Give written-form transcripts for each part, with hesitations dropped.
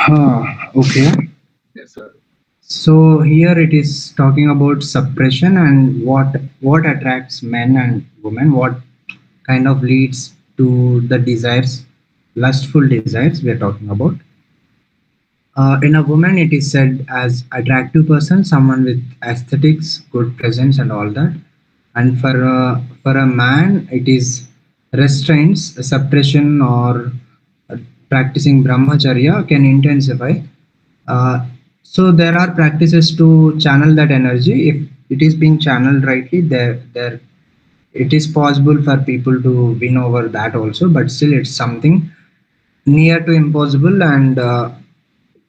Okay. Yes, sir. So here it is talking about suppression and what attracts men and women, what kind of leads to the desires, lustful desires we are talking about. In a woman, it is said as attractive person, someone with aesthetics, good presence, and all that. And for a man, it is restraints, suppression, or practicing brahmacharya can intensify. Uh, so there are practices to channel that energy. If it is being channeled rightly, there it is possible for people to win over that also. But still, it's something near to impossible. And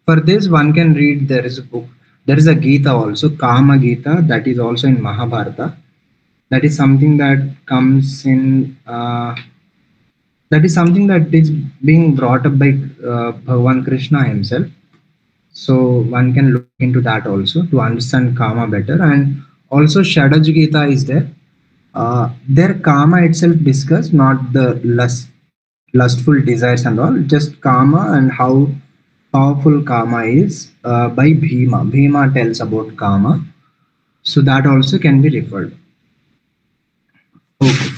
for this, one can read. There is a book. There is a Gita also, Kama Gita, that is also in Mahabharata. That is something that comes in. That is something that is being brought up by Bhagavan Krishna himself. So one can look into that also to understand Kama better. And also Shadaj Gita is there. Their Kama itself discussed, not the lustful desires and all, just Kama and how powerful Kama is by Bhima. Bhima tells about Kama. So that also can be referred. Okay.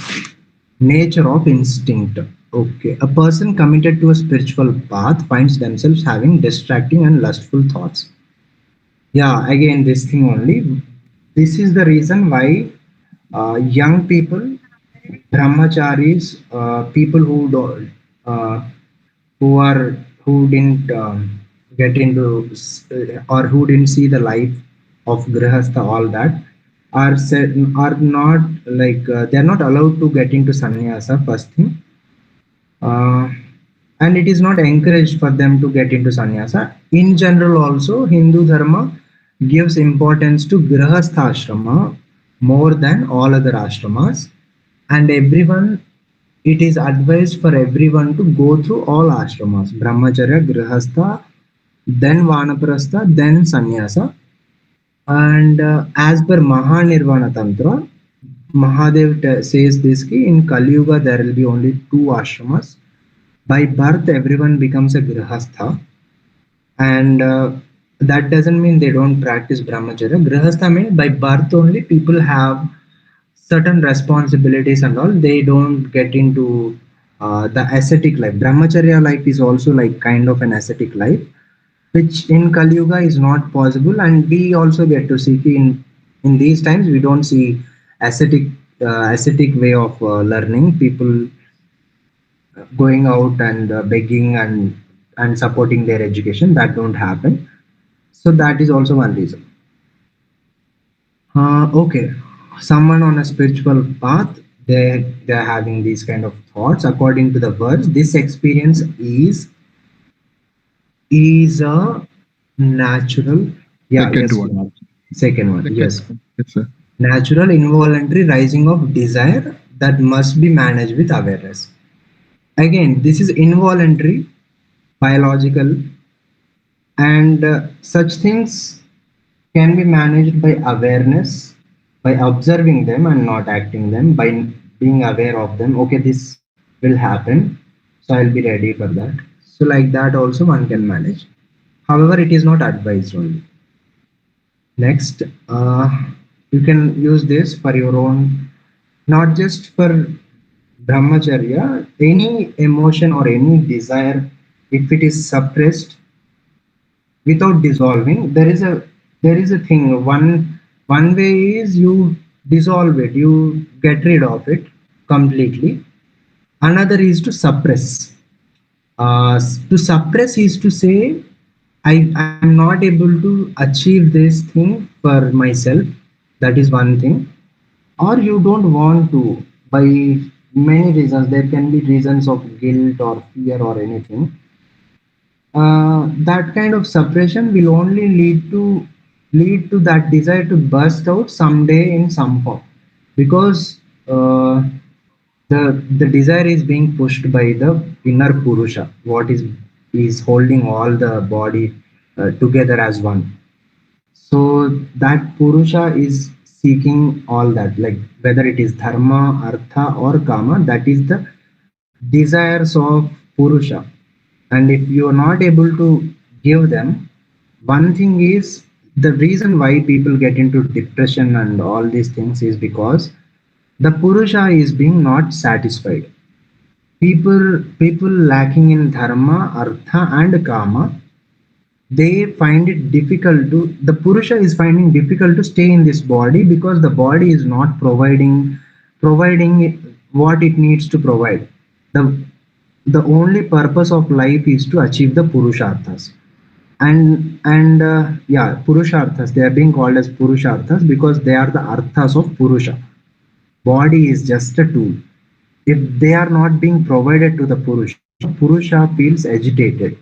Nature of instinct. Okay. A person committed to a spiritual path finds themselves having distracting and lustful thoughts. Yeah, again, this thing only. This is the reason why young people, brahmacharis, people uh, who are who didn't get into or who didn't see the life of grihastha, all that are said are not like they are not allowed to get into sannyasa first thing, uh, and it is not encouraged for them to get into sannyasa. In general, also Hindu dharma gives importance to grihastha ashrama more than all other ashramas, and everyone it is advised for everyone to go through all ashramas: brahmacharya, grihastha, then vanaprastha, then sannyasa. And as per Mahanirvana Tantra, Mahadev says this ki in Kali Yuga there will be only two ashramas. By birth, everyone becomes a grihastha, and that doesn't mean they don't practice brahmacharya. Grihastha means by birth only people have certain responsibilities and all. They don't get into the ascetic life. Brahmacharya life is also like kind of an ascetic life, which in Kali Yuga is not possible. And we also get to see in these times we don't see ascetic ascetic way of learning. People going out and begging and supporting their education, that don't happen. So that is also one reason. Okay, someone on a spiritual path, they're having these kind of thoughts according to the words. This experience is a natural. Yeah, Second yes, one. second one, Second yes. one. Yes, sir. Natural involuntary rising of desire that must be managed with awareness. Again, this is involuntary, biological, and such things can be managed by awareness, by observing them and not acting them, by being aware of them. Okay, this will happen, so I'll be ready for that. So, like that, also one can manage. However, it is not advised only. Next, you can use this for your own, not just for brahmacharya, any emotion or any desire, if it is suppressed without dissolving, there is a thing. One way is you dissolve it, you get rid of it completely. Another is to suppress. To suppress is to say I am not able to achieve this thing for myself. That is one thing. Or you don't want to, by many reasons. There can be reasons of guilt or fear or anything. That kind of suppression will only lead to that desire to burst out someday in some form, because the desire is being pushed by the inner purusha, what is holding all the body together as one. So that purusha is seeking all that, like whether it is dharma, artha or kama, that is the desires of purusha. And if you are not able to give them. One thing is, the reason why people get into depression and all these things is because the Purusha is being not satisfied. People lacking in dharma, artha, and kama, they find it difficult to, the Purusha is finding difficult to stay in this body because the body is not providing it what it needs to provide. The the only purpose of life is to achieve the purusharthas. And yeah, purusharthas, they are being called as purusharthas because they are the arthas of Purusha. Body is just a tool. If they are not being provided to the Purusha feels agitated.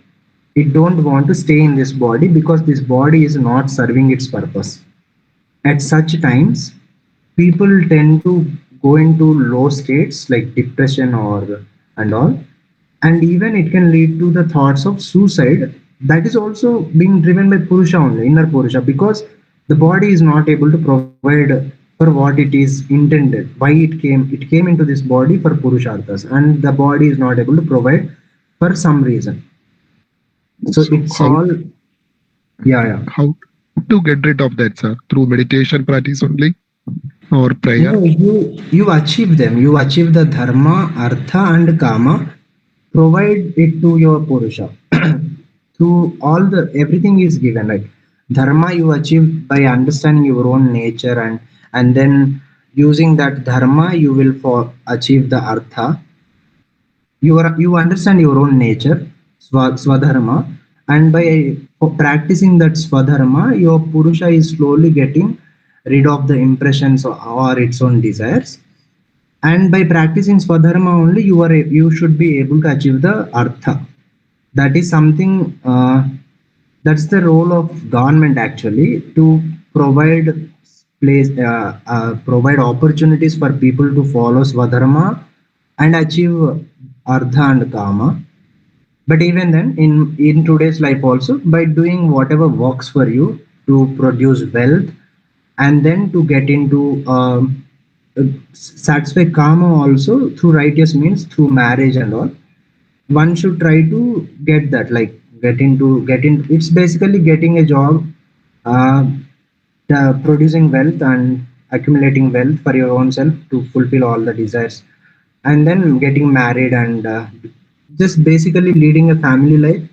It don't want to stay in this body because this body is not serving its purpose. At such times, people tend to go into low states like depression or and all, and even it can lead to the thoughts of suicide. That is also being driven by Purusha only, inner Purusha, because the body is not able to provide for what it is intended, why it came into this body for Purusharthas, and the body is not able to provide for some reason. So So it's all, yeah, yeah. how to get rid of that, sir? Through meditation practice only or prayer? No, you achieve them. You achieve the dharma, artha, and kama. Provide it to your purusha. Through all the everything is given. Like dharma, you achieve by understanding your own nature, and then using that dharma, you will for achieve the artha. You understand your own nature, swadharma, and by practicing that swadharma, your purusha is slowly getting rid of the impressions or its own desires. And by practicing swadharma only, you should be able to achieve the artha. That is something, that's the role of government actually, to provide provide opportunities for people to follow swadharma and achieve artha and kama. But even then, in today's life also, by doing whatever works for you to produce wealth, and then to get into satisfy karma also through righteous means, through marriage and all, one should try to get that, like get into it's basically getting a job, uh, producing wealth and accumulating wealth for your own self to fulfill all the desires, and then getting married and just basically leading a family life.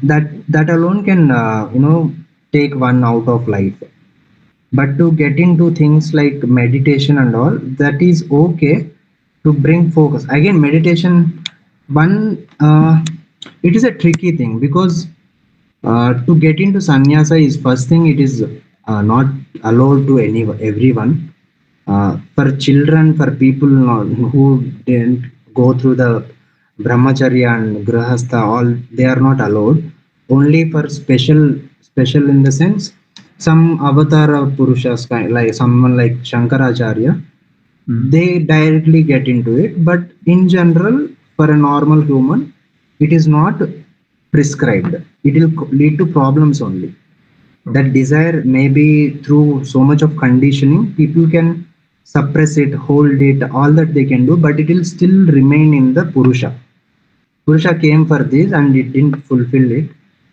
That alone can take one out of life. But to get into things like meditation and all, that is okay, to bring focus. Again, meditation, one, it is a tricky thing because to get into sannyasa is, first thing, it is not allowed to everyone. For children, for people who didn't go through the brahmacharya and grahastha, all, they are not allowed. Only for special in the sense, some avatar purushas, like someone like Shankaracharya, Mm. they directly get into it. But in general, for a normal human, it is not prescribed. It will lead to problems only. That Okay. desire, maybe through so much of conditioning, people can suppress it, hold it, all that they can do, but it will still remain in the Purusha came for this and it didn't fulfill it,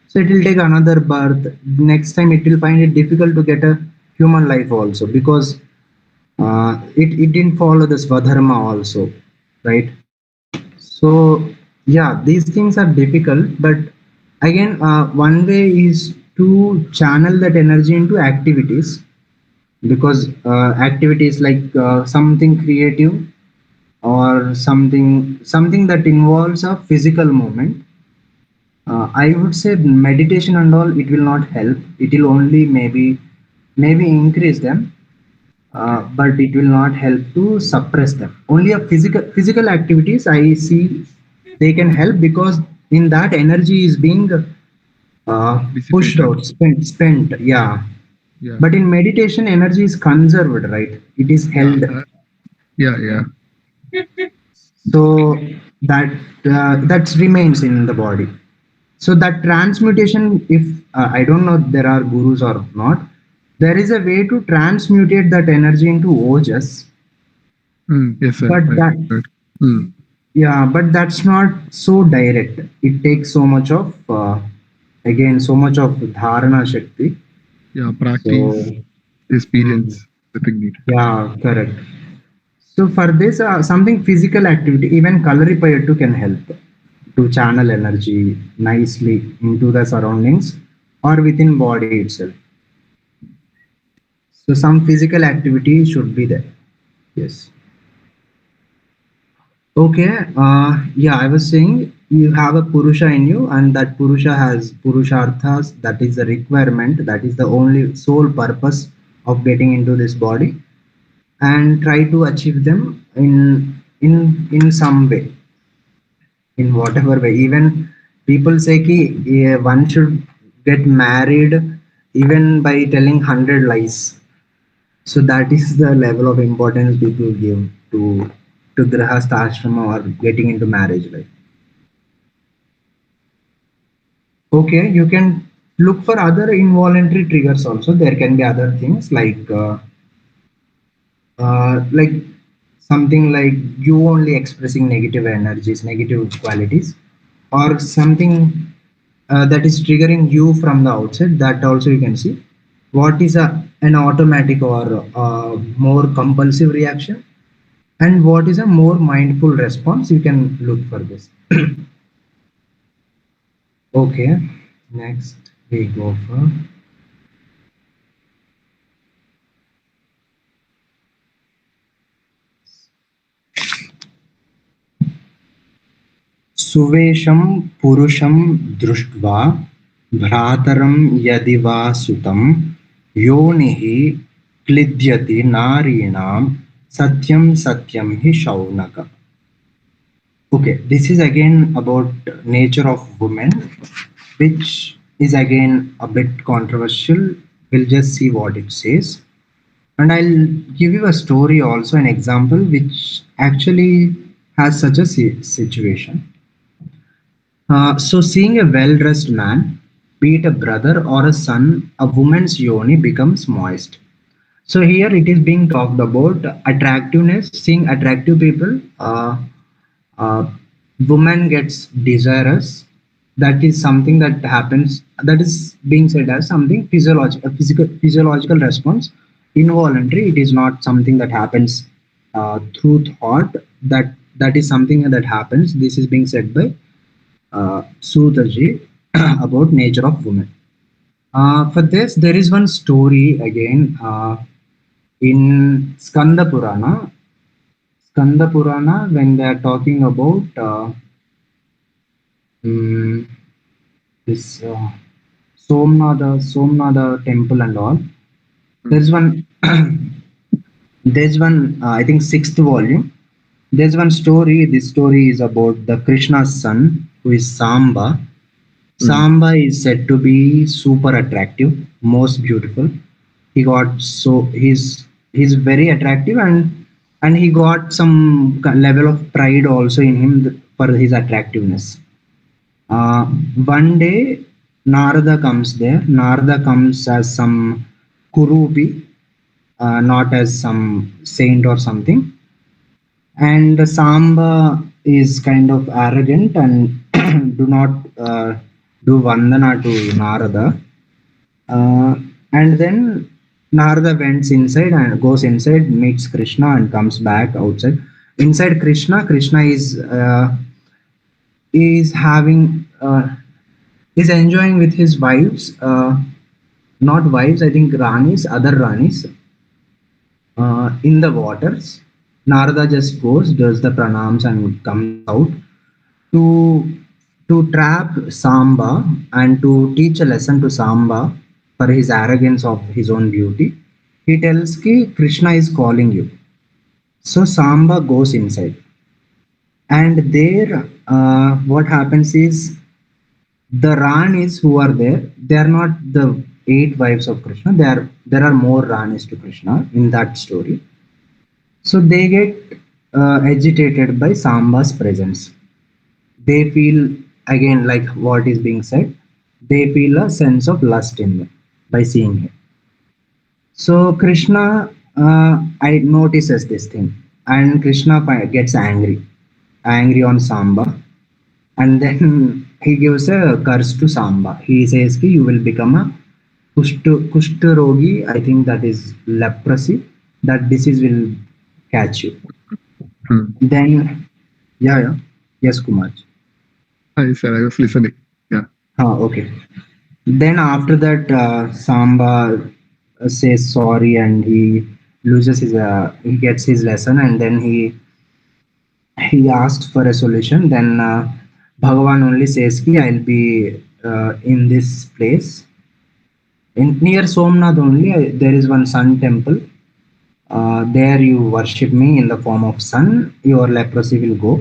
so it will take another birth. Next time it will find it difficult to get a human life also, because it didn't follow the swadharma also, right? So yeah, these things are difficult. But again, one way is to channel that energy into activities, because activities like something creative, or something that involves a physical movement. I would say meditation and all, it will not help. It will only maybe increase them, but it will not help to suppress them. Only a physical activities I see, they can help, because in that energy is being pushed Dissipated. out, spent, yeah. Yeah. But in meditation, energy is conserved, right? It is Yeah. held. Yeah. Yeah. So that that remains in the body. So that transmutation, if I don't know if there are gurus or not, there is a way to transmutate that energy into ojas. Yes, sir. But I that, heard. Mm. yeah, but that's not so direct. It takes so much of Again, so much of dharana shakti. Yeah, So, practice, mm, experience, everything needed. yeah, correct. So for this, something physical activity, even Kalaripayattu can help to channel energy nicely into the surroundings or within body itself. So some physical activity should be there. Yes. Okay. Yeah, I was saying you have a Purusha in you, and that Purusha has Purusharthas. That is the requirement. That is the only sole purpose of getting into this body, and try to achieve them in some way, in whatever way. Even people say ki one should get married even by telling 100 lies. So that is the level of importance people give to grahastha ashrama or getting into marriage life. Okay, you can look for other involuntary triggers also. There can be other things like something like you only expressing negative energies, negative qualities, or something that is triggering you from the outside. That also you can see. What is an automatic or more compulsive reaction, and what is a more mindful response? You can look for this. Okay, next we go for सुवेशं पुरुषं दृष्ट्वा भ्रातरं यदि वा सुतं योनिः क्लिद्यति नारीणां सत्यं सत्यं हि Shaunak. Okay, this is again about nature of women, which is again a bit controversial. We'll just see what it says. And I'll give you a story also, an example which actually has such a situation. So, seeing a well dressed man, be it a brother or a son, a woman's yoni becomes moist. So, here it is being talked about attractiveness, seeing attractive people. Uh, Woman gets desirous. That is something that happens, that is being said as something physiological, a physiological response, involuntary. It is not something that happens through thought. That is something that happens. This is being said by Sutaji about nature of women. For this, there is one story again in Skanda Purana, when they are talking about mm, this Somnatha temple and all. There's Mm, one, there's one, I think sixth volume. There's one story. This story is about the Krishna's son, who is Samba. mm, Samba is said to be super attractive, most beautiful. He got so he's very attractive, and he got some level of pride also in him for his attractiveness. Uh, One day, Narada comes there. Narada comes as some kurupi, not as some saint or something. And Samba is kind of arrogant and do not do vandana to Narada. And then Narada went inside and goes inside, meets Krishna, and comes back outside. Inside Krishna, Krishna is having is enjoying with his wives, not wives, I think ranis, other ranis, in the waters. Narada just goes, does the pranams, and comes out to trap Samba and to teach a lesson to Samba for his arrogance of his own beauty. He tells ki Krishna is calling you. So Samba goes inside, and there what happens is the Ranis who are there, they are not the eight wives of Krishna. There are more Ranis to Krishna in that story. So they get agitated by Samba's presence. They feel, again, like what is being said, they feel a sense of lust in them by seeing him. So Krishna, I notices this thing, and Krishna gets angry on Samba, and then he gives a curse to Samba. He says ki you will become a Kushtarogi. I think that is leprosy. That disease will catch you. Hmm. Then, yeah, yeah. Yes, Kumar. I said I was listening. Yeah. Okay. Then after that, Samba says sorry and he gets his lesson, and then he asks for a solution. Then Bhagavan only says ki I'll be in this place in near Somnath only. There is one sun temple. There you worship me in the form of sun. Your leprosy will go.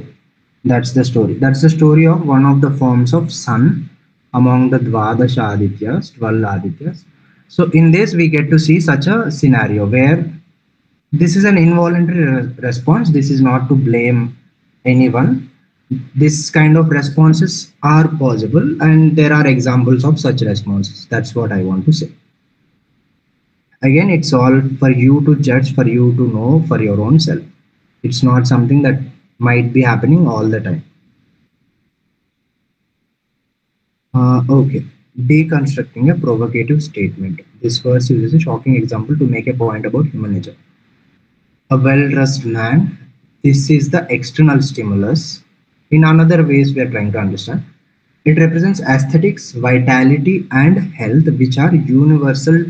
That's the story. That's the story of one of the forms of sun among the Dvadasha Adityas, 12 Adityas. So in this we get to see such a scenario where this is an involuntary response. This is not to blame anyone. This kind of responses are possible, and there are examples of such responses. That's what I want to say. Again, it's all for you to judge, for you to know for your own self. It's not something that might be happening all the time. Okay. Deconstructing a provocative statement. This verse uses a shocking example to make a point about human nature. A well-dressed man. This is the external stimulus. In another ways, we are trying to understand. It represents aesthetics, vitality, and health, which are universal.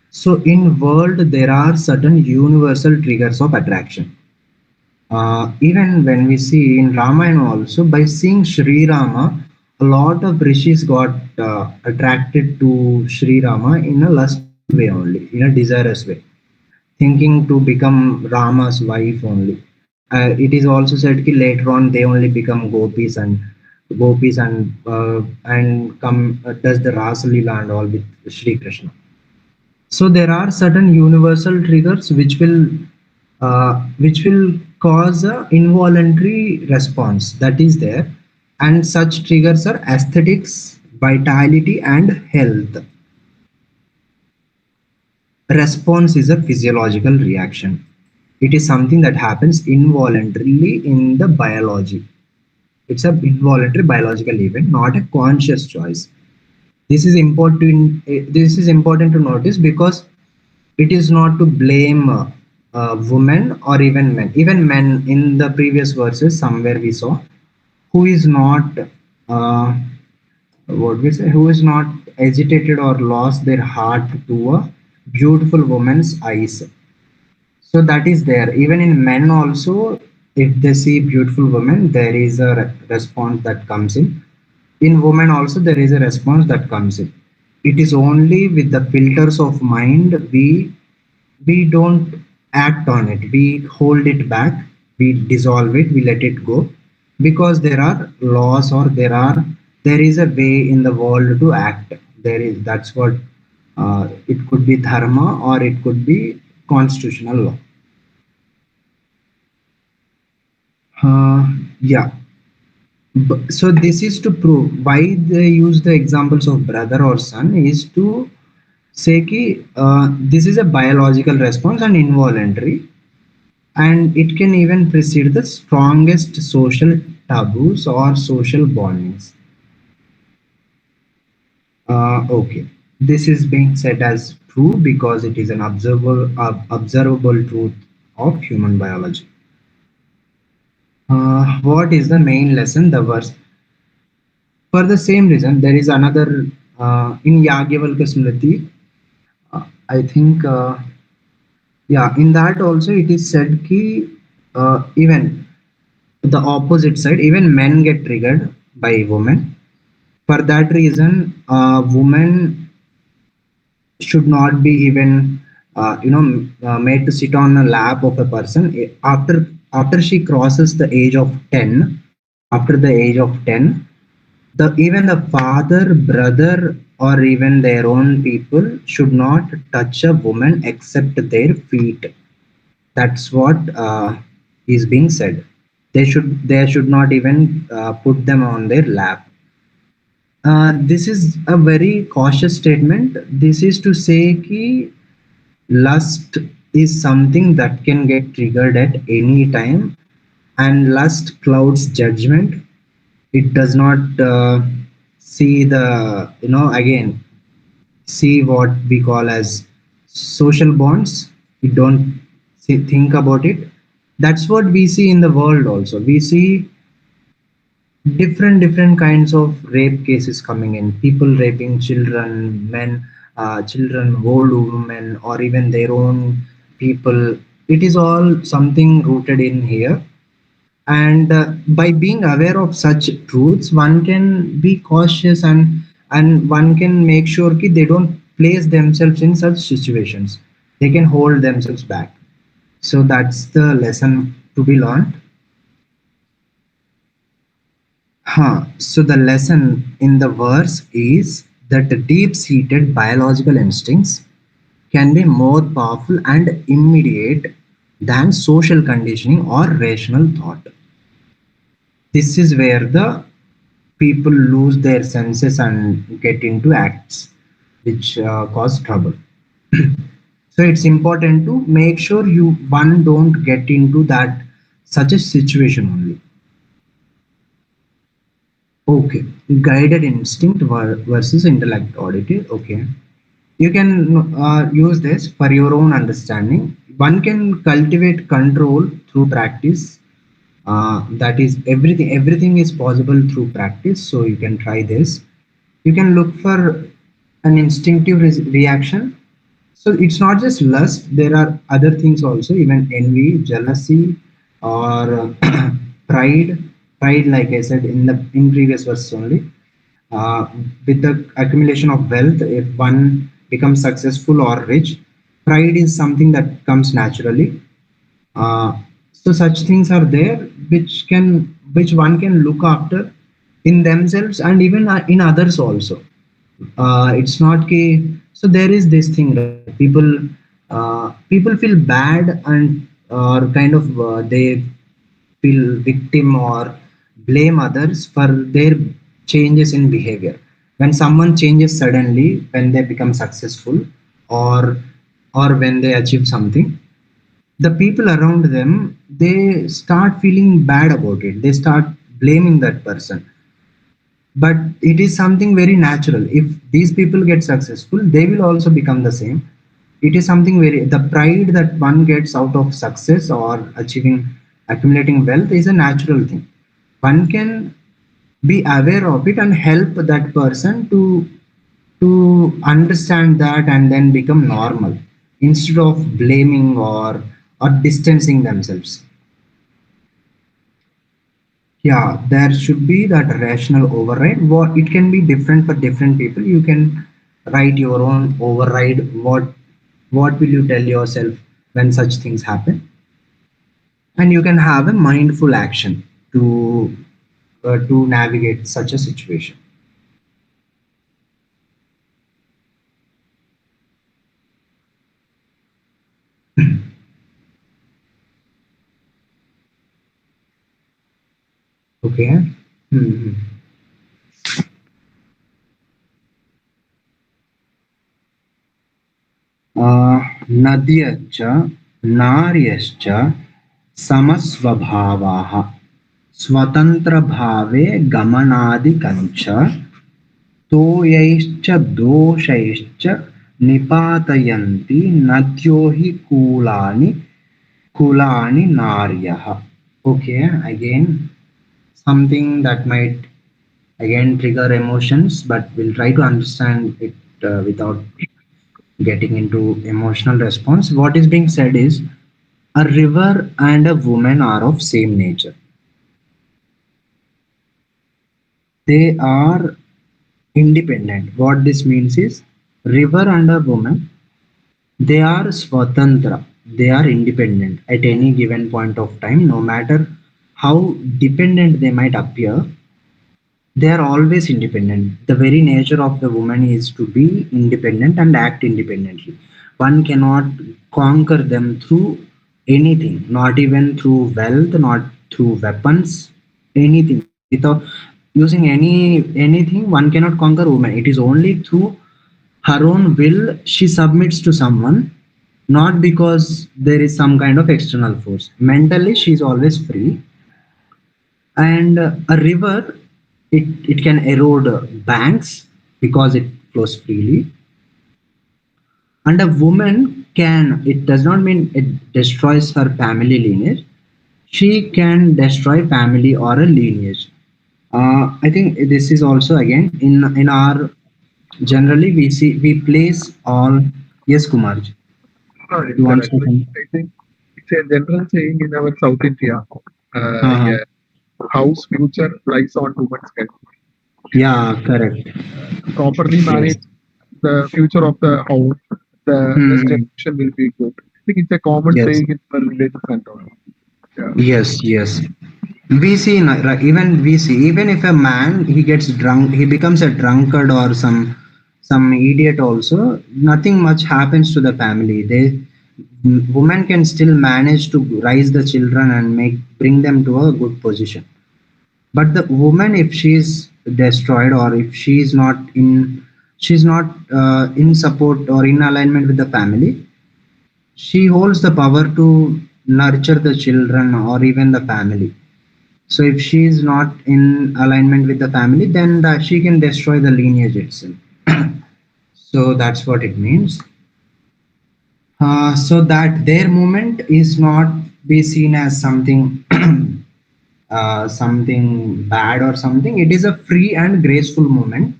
So, in world, there are certain universal triggers of attraction. Even when we see in Ramayana also, by seeing Sri Rama, a lot of rishis got attracted to Sri Rama in a lustful way only, in a desirous way, thinking to become Rama's wife only. It is also said that later on they only become gopis and come does the Rasa Leela and all with Sri Krishna. So there are certain universal triggers which will cause a involuntary response that is there, and such triggers are aesthetics, vitality, and health. Response is a physiological reaction. It is something that happens involuntarily in the biology. It's an involuntary biological event, not a conscious choice. This is important. This is important to notice because it is not to blame women or even men. Even men in the previous verses, somewhere we saw who is not uh, what we say, who is not agitated or lost their heart to a beautiful woman's eyes. So that is there. Even in men also, if they see beautiful women, there is a response that comes in. In women also, there is a response that comes in. It is only with the filters of mind we don't act on it, we hold it back, we dissolve it, we let it go, because there are laws, or there is a way in the world to act. There is, that's what it could be dharma or it could be constitutional law. Yeah. So this is to prove why they use the examples of brother or son is to say ki, this is a biological response and involuntary, and it can even precede the strongest social taboos or social bondings. Okay, this is being said as true because it is an observable truth of human biology. What is the main lesson? The verse. For the same reason, there is another in Yagyavalkya Smriti. I think, yeah, in that also it is said ki even the opposite side, even men get triggered by women. For that reason, women should not be even made to sit on a lap of a person after she crosses the age of 10. After the age of 10, the even the father, brother, or even their own people should not touch a woman except their feet. That's what is being said. They should not even put them on their lap. This is a very cautious statement. This is to say ki lust is something that can get triggered at any time, and lust clouds judgment. It does not. see the, again, see what we call as social bonds. We don't think about it. That's what we see in the world also. We see different kinds of rape cases coming in, people raping children, men, children, old women, or even their own people. It is all something rooted in here. And by being aware of such truths, one can be cautious, and one can make sure that they don't place themselves in such situations. They can hold themselves back. So that's the lesson to be learned. So the lesson in the verse is that deep-seated biological instincts can be more powerful and immediate than social conditioning or rational thought. This is where the people lose their senses and get into acts which cause trouble. So it's important to make sure you one don't get into that such a situation only. Okay, guided instinct versus intellect audit. Okay, you can use this for your own understanding. One can cultivate control through practice. That is everything. Everything is possible through practice. So you can try this. You can look for an instinctive reaction. So it's not just lust. There are other things also, even envy, jealousy, or pride. Pride, like I said in previous verse only. uh, with the accumulation of wealth, if one becomes successful or rich, pride is something that comes naturally. uh, so such things are there which one can look after in themselves and even in others also. It's not key. So there is this thing, right? People feel bad, and or kind of they feel victim or blame others for their changes in behavior. When someone changes suddenly, when they become successful, or when they achieve something, the people around them, they start feeling bad about it. They start blaming that person. But it is something very natural. If these people get successful, they will also become the same. It is something very, the pride that one gets out of success or achieving, accumulating wealth, is a natural thing. One can be aware of it and help that person to understand that and then become normal, instead of blaming or distancing themselves. Yeah, there should be that rational override. What it can be different for different people. You can write your own override. What will you tell yourself when such things happen? And you can have a mindful action to navigate such a situation. Okay. Hmm. नद्यश्च नार्यश्च समस्वभावाः स्वतन्त्रभावे गमनादिकञ्च तोयैश्च दोषैश्च निपातयन्ति नद्यो हि कुलानि नार्यः. Okay, again, something that might again trigger emotions, but we'll try to understand it without getting into emotional response. What is being said is a river and a woman are of same nature. They are independent. What this means is river and a woman, they are swatantra. They are independent at any given point of time, no matter how dependent they might appear. They are always independent. The very nature of the woman is to be independent and act independently. One cannot conquer them through anything, not even through wealth, not through weapons, anything. Without using anything, one cannot conquer woman. It is only through her own will she submits to someone, not because there is some kind of external force. Mentally, she is always free. And a river, it can erode banks because it flows freely. And a woman can, it does not mean it destroys her family lineage. She can destroy family or a lineage. I think this is also again in our generally we see we place all. Yes, Kumarji, you want to Correct. say Like, something? I think it's a general saying in our South India. Uh-huh. Yeah, house future lies on woman's head. Yeah, correct. Properly Yes. manage the future of the house, the next Hmm. generation will be good. I think it's a common Yes. saying in our villages and all. Yeah. Yes. Yes. We see even we see even if a man he gets drunk, he becomes a drunkard or some idiot also. Nothing much happens to the family. Woman can still manage to raise the children and make bring them to a good position. But the woman, if she's destroyed or if she's not in support or in alignment with the family, she holds the power to nurture the children or even the family. So if she is not in alignment with the family, then she can destroy the lineage itself. So that's what it means. So that their movement is not be seen as something something bad or something. It is a free and graceful movement,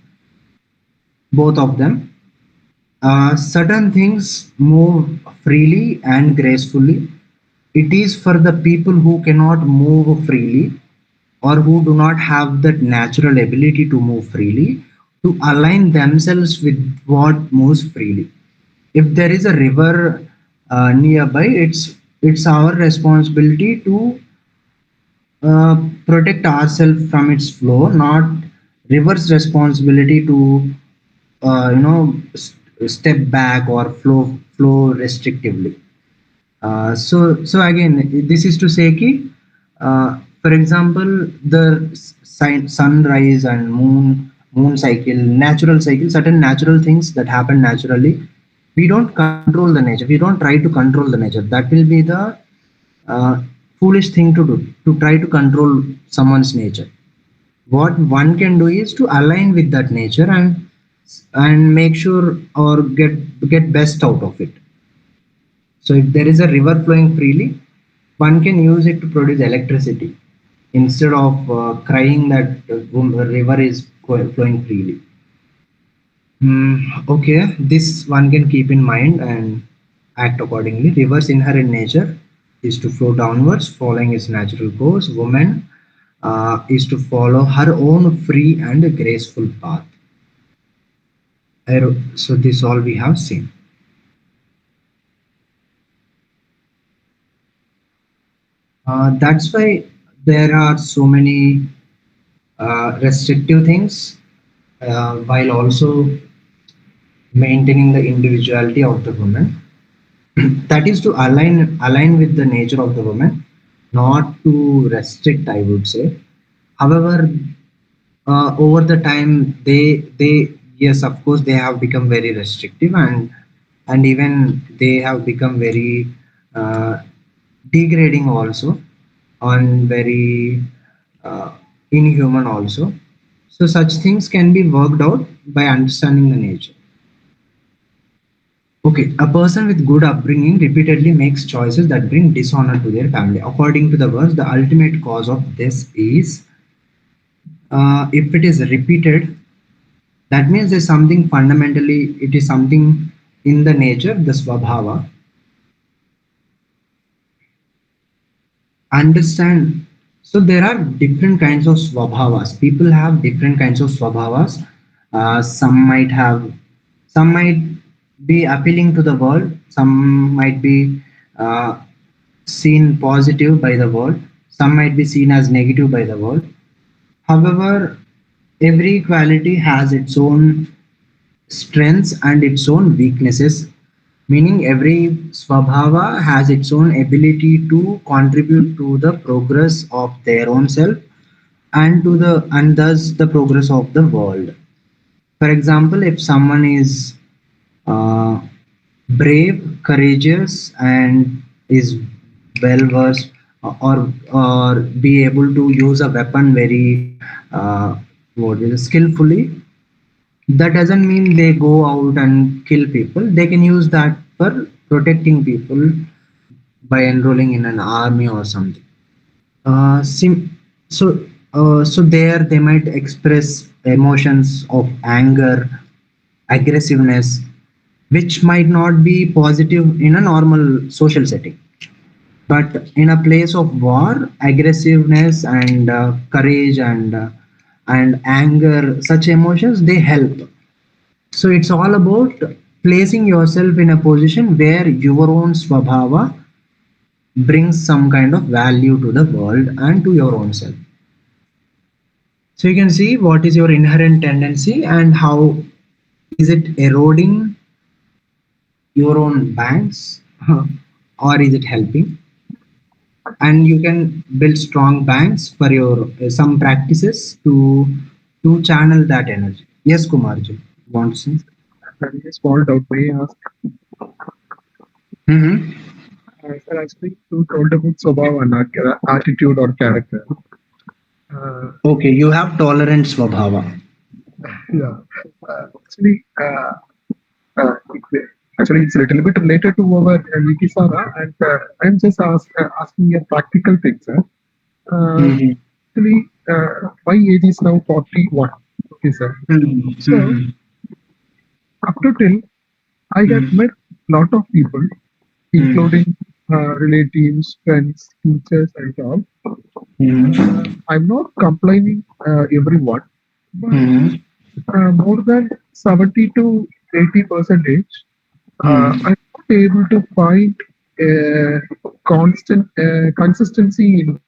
both of them. Certain things move freely and gracefully. It is for the people who cannot move freely or who do not have that natural ability to move freely to align themselves with what moves freely. If there is a river nearby, it's our responsibility to protect ourselves from its flow, not river's responsibility to step back or flow restrictively. So again, this is to say ki, for example, the sunrise and moon cycle, natural cycle, certain natural things that happen naturally. We don't control the nature. We don't try to control the nature. That will be the uh, foolish thing to do, to try to control someone's nature. What one can do is to align with that nature and make sure or get best out of it. So if there is a river flowing freely, one can use it to produce electricity instead of crying that the river is flowing freely. Okay, this one can keep in mind and act accordingly. River's inherent nature is to flow downwards, following its natural course. Woman is to follow her own free and graceful path. So this all we have seen. That's why there are so many restrictive things while also maintaining the individuality of the woman. That is to align with the nature of the woman, not to restrict, I would say. However, over the time, they yes, of course, they have become very restrictive and even they have become very uh, degrading also, on very uh, inhuman also. So such things can be worked out by understanding the nature. Okay, a person with good upbringing repeatedly makes choices that bring dishonor to their family. According to the verse, the ultimate cause of this is if it is repeated, that means there's something fundamentally, it is something in the nature, the swabhava. Understand. So there are different kinds of swabhavas. People have different kinds of swabhavas. Some might be appealing to the world. Some might be uh, seen positive by the world. Some might be seen as negative by the world. However, every quality has its own strengths and its own weaknesses, meaning every swabhava has its own ability to contribute to the progress of their own self and thus the progress of the world. For example, if someone is uh, brave, courageous, and is well versed or be able to use a weapon very what is it, skillfully. That doesn't mean they go out and kill people. They can use that for protecting people by enrolling in an army or something. Uh, sim- so, so there they might express emotions of anger, aggressiveness, which might not be positive in a normal social setting. But in a place of war, aggressiveness and courage and anger, such emotions, they help. So it's all about placing yourself in a position where your own swabhava brings some kind of value to the world and to your own self. So you can see what is your inherent tendency and how is it eroding your own banks or is it helping? And you can build strong banks for your some practices to channel that energy. Yes, Kumarji, want to say? Having a small doubt, may I ask? Mm-hmm. Sir, actually, you told about Swabhava, not attitude or character. Uh, Okay, you have tolerance swabhava. yeah. Actually, actually, it's a little bit related to our Niti Saar, and I'm just asking a practical thing, sir. Mm-hmm. Actually, my age is now 41. Okay, sir. So, Mm-hmm. up to till I have met lot of people, Mm-hmm. including relatives, friends, teachers, and all. Mm-hmm. I'm not complaining everyone, but Mm-hmm. more than 70 to 80 percentage, Mm-hmm. I'm not able to find constant consistency in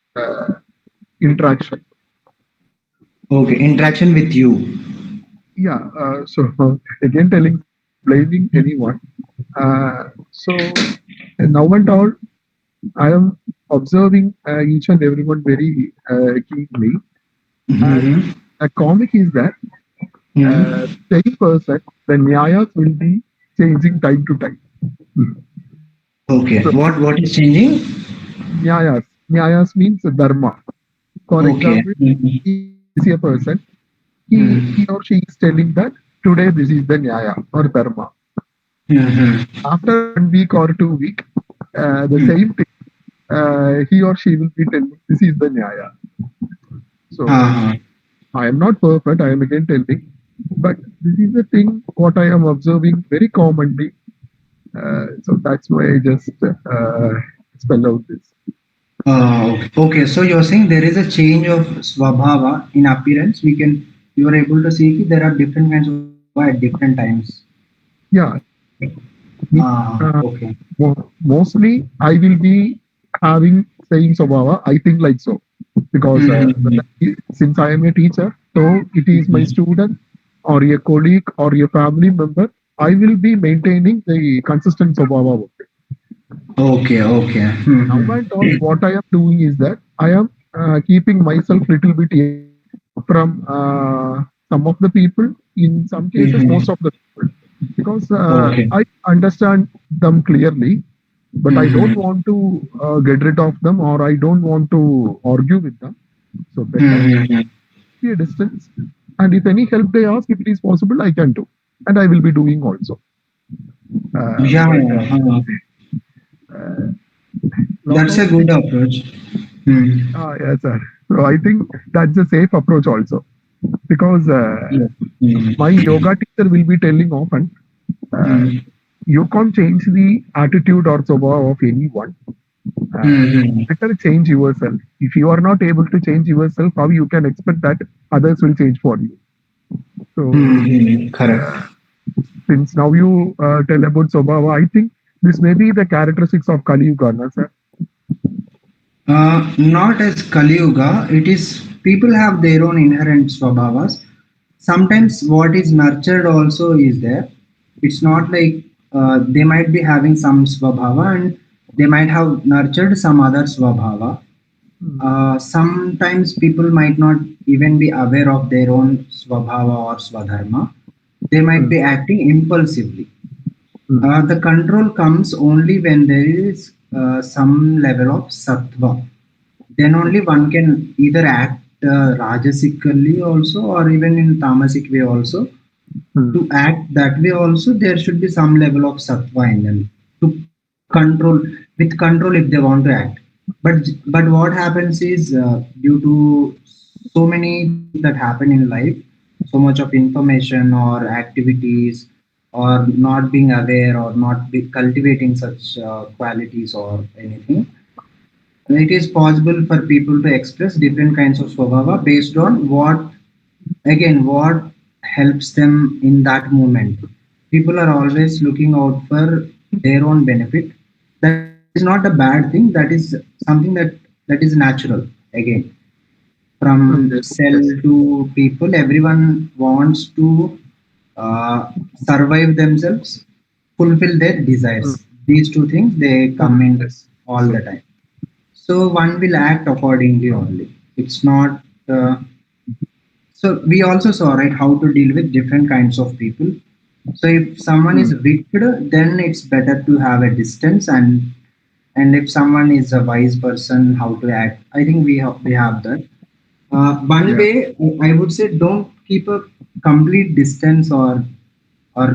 interaction. Okay, interaction with you. Yeah, so again, telling not blaming anyone. So now and all, I am observing each and everyone very keenly. And Mm-hmm. a comic is that Mm-hmm. same person, the nyayas will be changing time to time. Okay, So what is changing? nyayas means dharma. For Okay. example, Mm-hmm. if I see a person, he Mm-hmm. or she is telling that today this is the nyaya or dharma. Mm-hmm. After 1 week or 2 week, the same thing, he or she will be telling this is the nyaya. So Uh-huh. I am not perfect, I am again telling, but this is the thing what I am observing very commonly. So that's why I just spell out this. Okay, so you're saying there is a change of swabhava in appearance. You are able to see that there are different kinds of swabhava at different times. Yeah, uh, Okay. mostly I will be having same Swabhava. I think like so because Mm-hmm. since I am a teacher, so it is my student or a colleague or a family member. I will be maintaining the consistent Swabhava. Okay, okay. Now Mm-hmm. and all, what I am doing is that I am keeping myself little bit away from some of the people. In some cases, most Mm-hmm. of the people, because Okay. I understand them clearly, but I don't Mm-hmm. want to get rid of them or I don't want to argue with them. So better Mm-hmm. be a distance. And if any help they ask, if it is possible, I can do, and I will be doing also. Yeah, But yeah. lot That's of a good approach. Mm. yes, sir. So I think that's a safe approach also because Yeah. my Mm. yoga teacher will be telling often uh, Mm. you can't change the attitude or swabha of anyone. Mm-hmm. Better change yourself. If you are not able to change yourself, how you can expect that others will change for you? So Mm-hmm. Correct. since now you tell about Swabhava, I think this may be the characteristics of Kali Yuga, na, sir? Not as Kali Yuga, it is people have their own inherent swabhavas. Sometimes what is nurtured also is there. It's not like they might be having some swabhava and they might have nurtured some other swabhava. Hmm. Sometimes people might not even be aware of their own swabhava or swadharma. They might Hmm. be acting impulsively. Hmm. The control comes only when there is some level of sattva. Then only one can either act rajasikally also, or even in tamasic way also. Hmm. To act that way also, there should be some level of sattva in them to control, with control if they want to act. But what happens is, due to so many things that happen in life, so much of information or activities, or not being aware or not be cultivating such qualities or anything, it is possible for people to express different kinds of swabhava based on what helps them in that moment. People are always looking out for their own benefit. That is not a bad thing. That is something that is natural. Again, from Yes, cell yes. to people, everyone wants to survive themselves, fulfill their desires. Hmm. These two things, they come Hmm. in Yes. all So the time. So one will act accordingly only. It's not so we also saw, right, how to deal with different kinds of people. So if someone is hmm. wicked, then it's better to have a distance, and if someone is a wise person, how to act. I think we have that. One Yeah. way I would say, don't keep a complete distance, or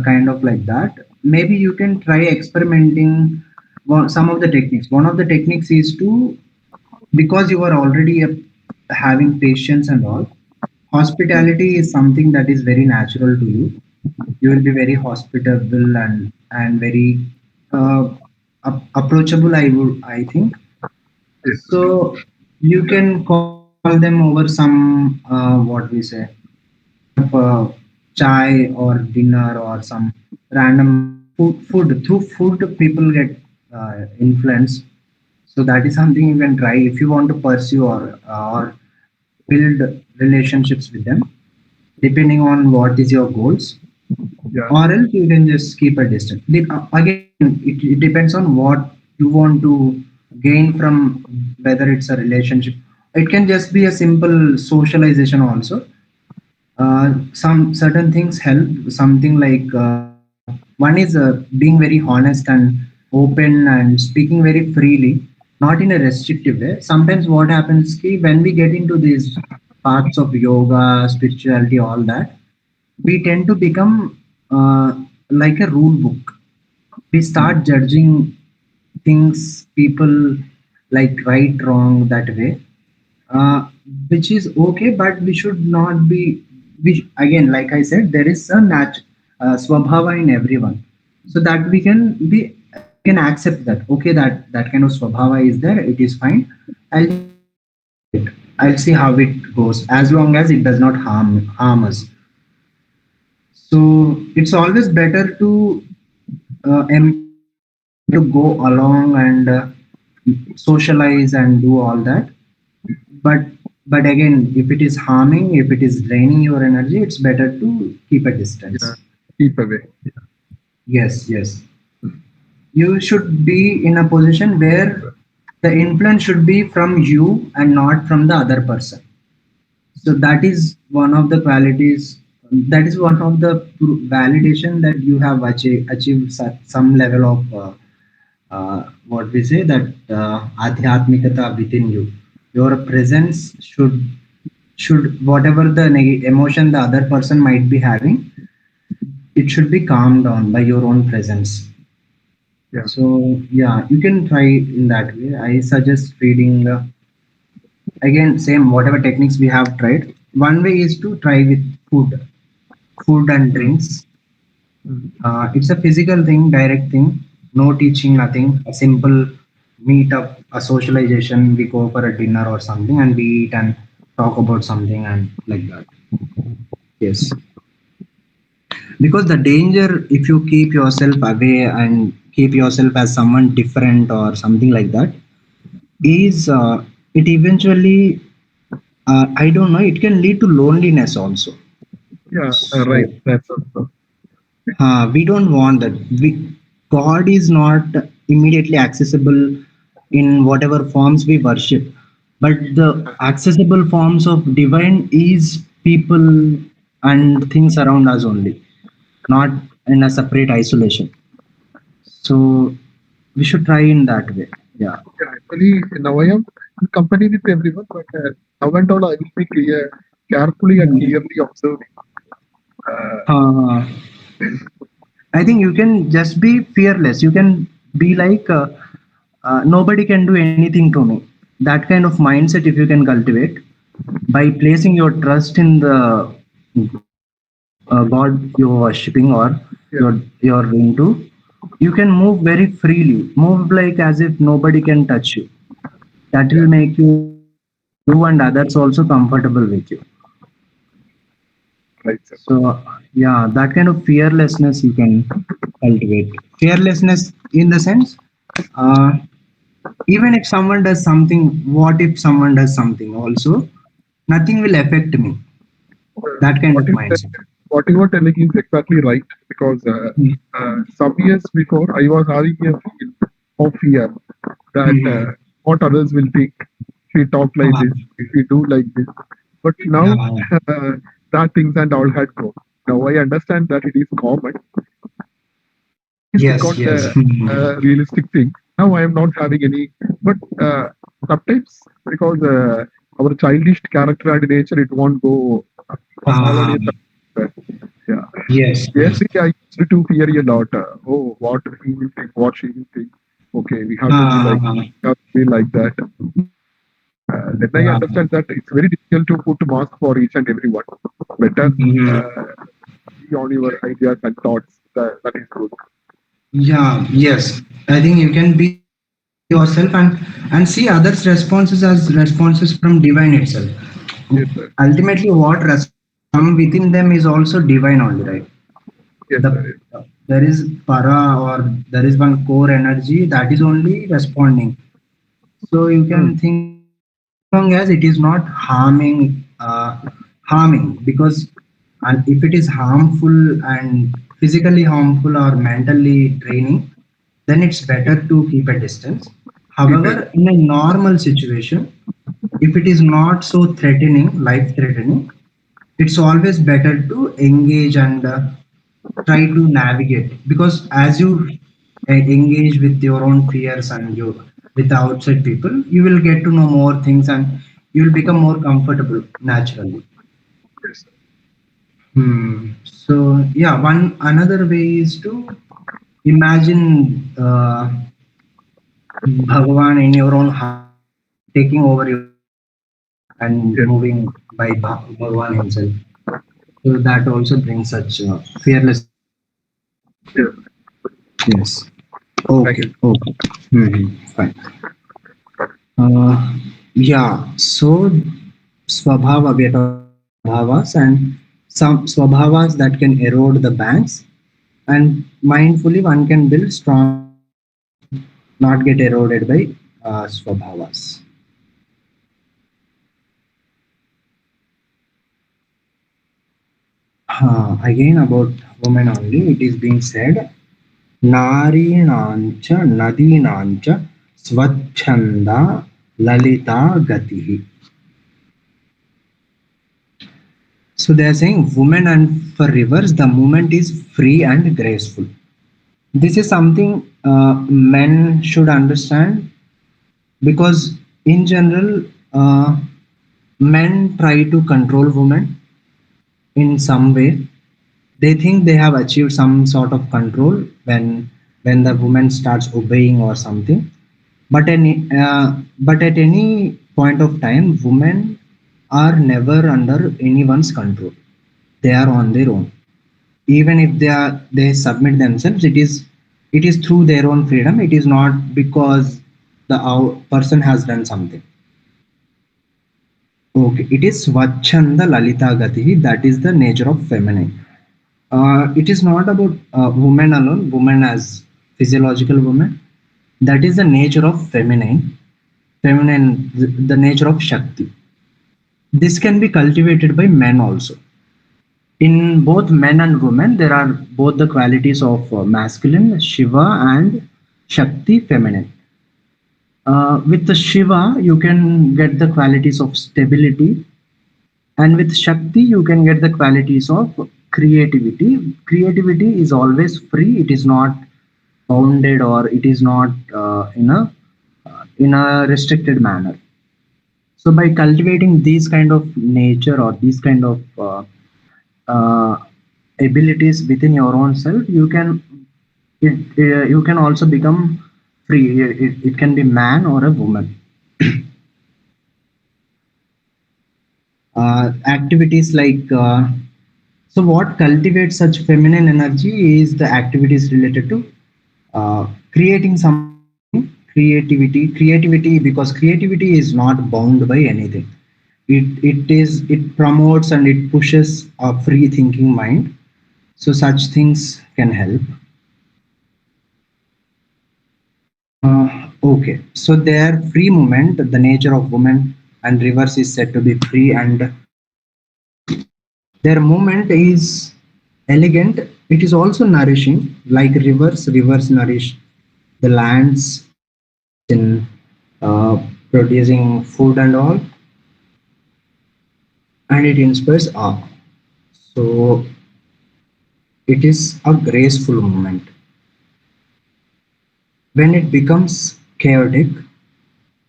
kind of like that. Maybe you can try experimenting some of the techniques. One of the techniques is to, because you are already having patience and all, Hmm. hospitality is something that is very natural to you. You will be very hospitable and very uh, approachable, I think. Yes. So you can call them over some what we say, kind of chai or dinner or some random food. Through food people get influenced. So that is something you can try if you want to pursue or build relationships with them, depending on what is your goals. Yeah. Or else you can just keep a distance. Again, it depends on what you want to gain from, whether it's a relationship. It can just be a simple socialization also. Some certain things help, something like one is being very honest and open and speaking very freely, not in a restrictive way. Sometimes what happens ki, when we get into these paths of yoga, spirituality, all that, we tend to become like a rule book. We start judging things, people, like right, wrong, that way, uh, which is okay, but we should not be. Again, like I said, there is a swabhava in everyone, so that we can accept that. Okay, that kind of swabhava is there. It is fine. I'll just follow it. I'll see how it goes, as long as it does not harm us. So it's always better to embrace and try to go along and socialize and do all that. But but again, if it is harming, if it is draining your energy, it's better to keep a Yeah. distance. Keep away. Yes, yes. You should be in a position where the influence should be from you and not from the other person. So that is one of the qualities, that is one of the validation that you have achieved some level of what we say, that adhyatmikata within you. Your presence should, whatever the emotion the other person might be having, it should be calmed down by your own presence. Yeah. So yeah, you can try in that way. I suggest reading, again, same whatever techniques we have tried. One way is to try with food and Hmm. drinks. Hmm. It's a physical thing, direct thing, no teaching, nothing. A simple meet up, a socialization. We go for a dinner or something, and we eat and talk about something and like that. Yes, because the danger, if you keep yourself away and keep yourself as someone different or something like that, is it eventually, I don't know, it can lead to loneliness also. Yeah. Right. So That's also. we don't want that. God is not immediately accessible in whatever forms we worship, but the accessible forms of divine is people and things around us only, not in a separate isolation. So we should try in that way. Yeah. Yeah. Actually, now I am. company with everyone, but now and all I will be carefully and Hmm. clearly observing. Uh, Uh, I think you can just be fearless. You can be like, nobody can do anything to me. That kind of mindset, if you can cultivate by placing your trust in the God you're worshipping or yeah, you're into, you can move very freely. Move like as if nobody can touch you. That yeah, will make you and others also comfortable with you. right, sir. So yeah, that kind of fearlessness you can cultivate. Fearlessness in the sense, uh, even if someone does something, what if someone does something also, nothing will affect me. That kind What of you mindset. what you were telling is exactly right because some years before I was having a feel of fear that Mm-hmm. what others will think if we talk like this, if we do like this. But now Yeah. uh, that things and all had gone. Now I understand that it is common. Please think Yes, on yes. the realistic things. Now I am not having any, but sometimes because our childish character and nature, it won't go all on Ah, a surface. Yeah. yes, yes. Early, I used to fear a lot. Oh, what he will think, what she will think. Okay, we have to be like, Ah, we have to be like that. Then I ah, understand that it's very difficult to put mask for each and every one. Better mhm. be on your ideas and thoughts. That is good. Yeah, yes. I think you can be yourself and see others' responses as responses from divine itself. Yes, sir. Ultimately, what responses come within them is also divine only, right? Yes, The sir. there is para or there is one core energy that is only responding. So you Hmm. can think as long as it is not harming, because and if it is harmful and physically harmful or mentally draining, then it's better to keep a distance. Keep it. However, in a normal situation, if it is not so threatening, life threatening, it's always better to engage and try to navigate, because as you engage with your own fears and you with the outside people, you will get to know more things and you will become more comfortable naturally. Yes, sir. So yeah, one another way is to imagine Bhagavan in your own heart, taking over your heart and Yes. moving by Bhagavan himself. So that also brings such fearlessness in you. Yes. Yes. Thank Okay. you. Okay. Fine. Yeah. So swabhava, we are talking about swabhavas, and some swabhavas that can erode the banks, and mindfully one can build strong banks to not get eroded by swabhavas. Again about women only, it is being said, नारीणाञ्च नदीनाञ्च स्वच्छन्दा Lalita gatihi. So they are saying women and for rivers, the movement is free and graceful. This is something men should understand, because in general, men try to control women in some way. They think they have achieved some sort of control when the woman starts obeying or something. But at any point of time, women are never under anyone's control. They are on their own. Even if they submit themselves, it is through their own freedom. It is not because the person has done something. Okay, it is Swachhanda Lalita Gati. That is the nature of feminine. It is not about women alone, women as physiological women. That is the nature of feminine, the nature of Shakti. This can be cultivated by men also. In both men and women, there are both the qualities of masculine, Shiva, and Shakti, feminine. With the Shiva, you can get the qualities of stability, and with Shakti, you can get the qualities of creativity. Creativity is always free, it is not bounded, or it is not in a restricted manner. So by cultivating these kind of nature or these kind of uh, abilities within your own self, you can you can also become free. It can be man or a woman. Activities like so what cultivates such feminine energy is the activities related to creating something, creativity, because creativity is not bound by anything. It promotes and it pushes a free thinking mind, so such things can help. Okay, so their free movement, the nature of women and rivers is said to be free, and their movement is elegant. It is also nourishing, like rivers. Rivers nourish the lands in producing food and all, and it inspires awe. So it is a graceful movement. When it becomes chaotic,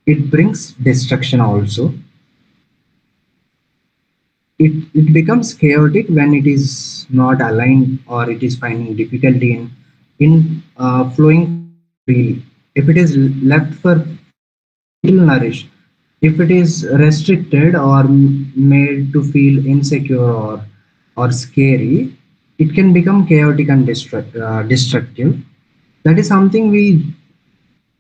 it brings destruction also. It becomes chaotic when it is not aligned or it is finding difficulty in flowing freely. If it is left for free, it will nourish. If it is restricted or made to feel insecure or scary, it can become chaotic and destructive. That is something we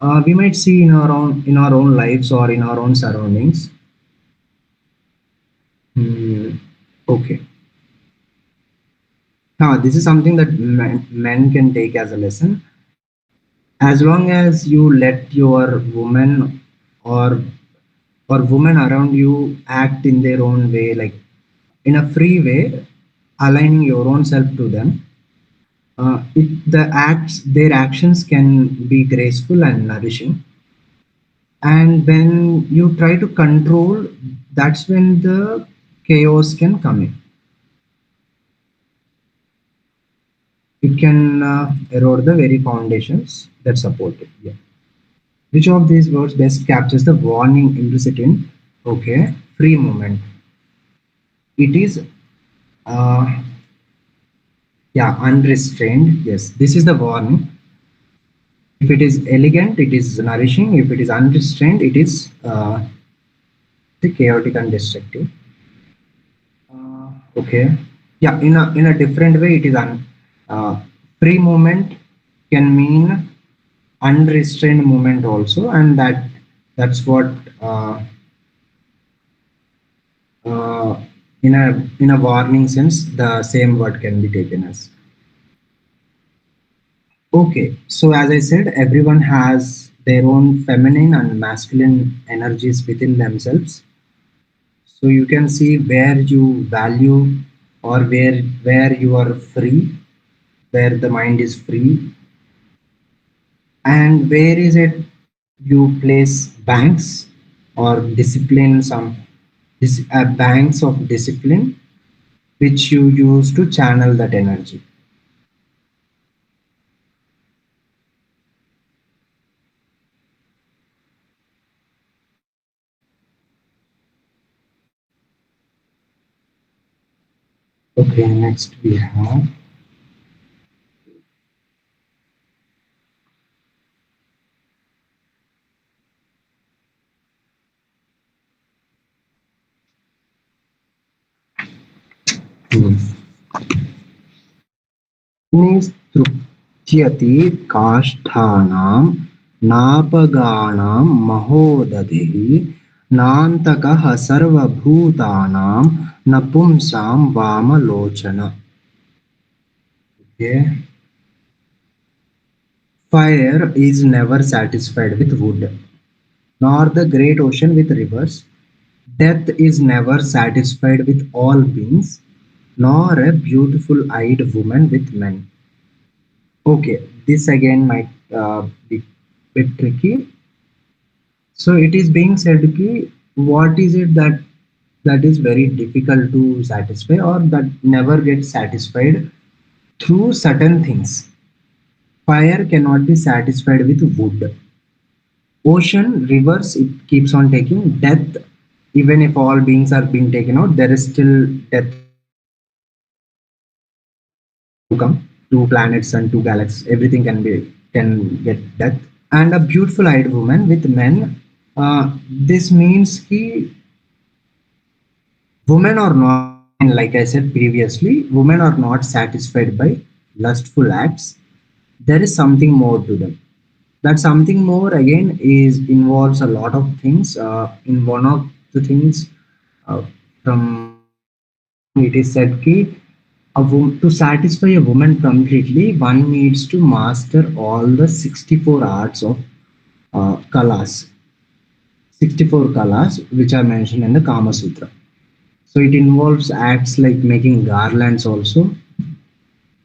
might see in our own lives or in our own surroundings. Hmm. Okay. This is something that men can take as a lesson. As long as you let your woman or women around you act in their own way, like in a free way, aligning your own self to them, their actions can be graceful and nourishing. And when you try to control, that's when the chaos can come in. It can erode the very foundations that support it. Yeah. Which of these words best captures the warning implicit in okay free movement? It is yeah, unrestrained. Yes, this is the warning. If it is elegant, it is nourishing. If it is unrestrained, it is the chaotic and destructive. Okay. Yeah, in a different way, it is uh, free movement can mean unrestrained movement also, and that's what uh, uh, in a warning sense, the same word can be taken as. Okay, so as I said, everyone has their own feminine and masculine energies within themselves. So you can see where you value or where you are free, where the mind is free, and where is it you place banks or discipline banks of discipline which you use to channel that energy. Okay, next we have निस्तृप्यति काष्ठानां नापगाणां महोदधिः नान्तकः सर्वभूतानां नपुंसां वामलोचन. Okay. Fire is never satisfied with wood, nor the great ocean with rivers. Death is never satisfied with all beings, nor a beautiful eyed woman with men. Okay, this again might be bit tricky. So it is being said ki what is it that is very difficult to satisfy or that never gets satisfied through certain things. Fire cannot be satisfied with wood. Ocean, rivers, it keeps on taking. Death even if all beings are being taken out, there is still death to come. Two planets and two galaxies, everything can get death. And a beautiful eyed woman with men. This means he women are not, again, like I said previously, women are not satisfied by lustful acts. There is something more to them. That something more again is involves a lot of things. In one of the things, uh, from my song, it is said ki to satisfy a woman completely, one needs to master all the 64 arts of kalas, 64 kalas, which are mentioned in the Kama Sutra. So it involves acts like making garlands also,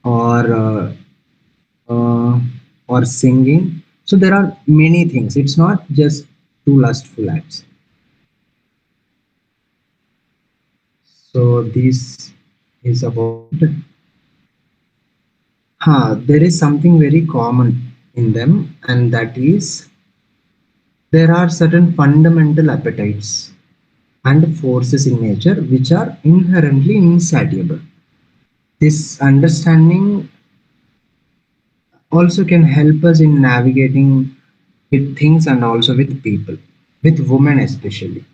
or uh, or singing. So there are many things. It's not just two lustful acts. So this is about it. There is something very common in them, and that is there are certain fundamental appetites and forces in nature which are inherently insatiable. This understanding also can help us in navigating with things and also with people, with women especially.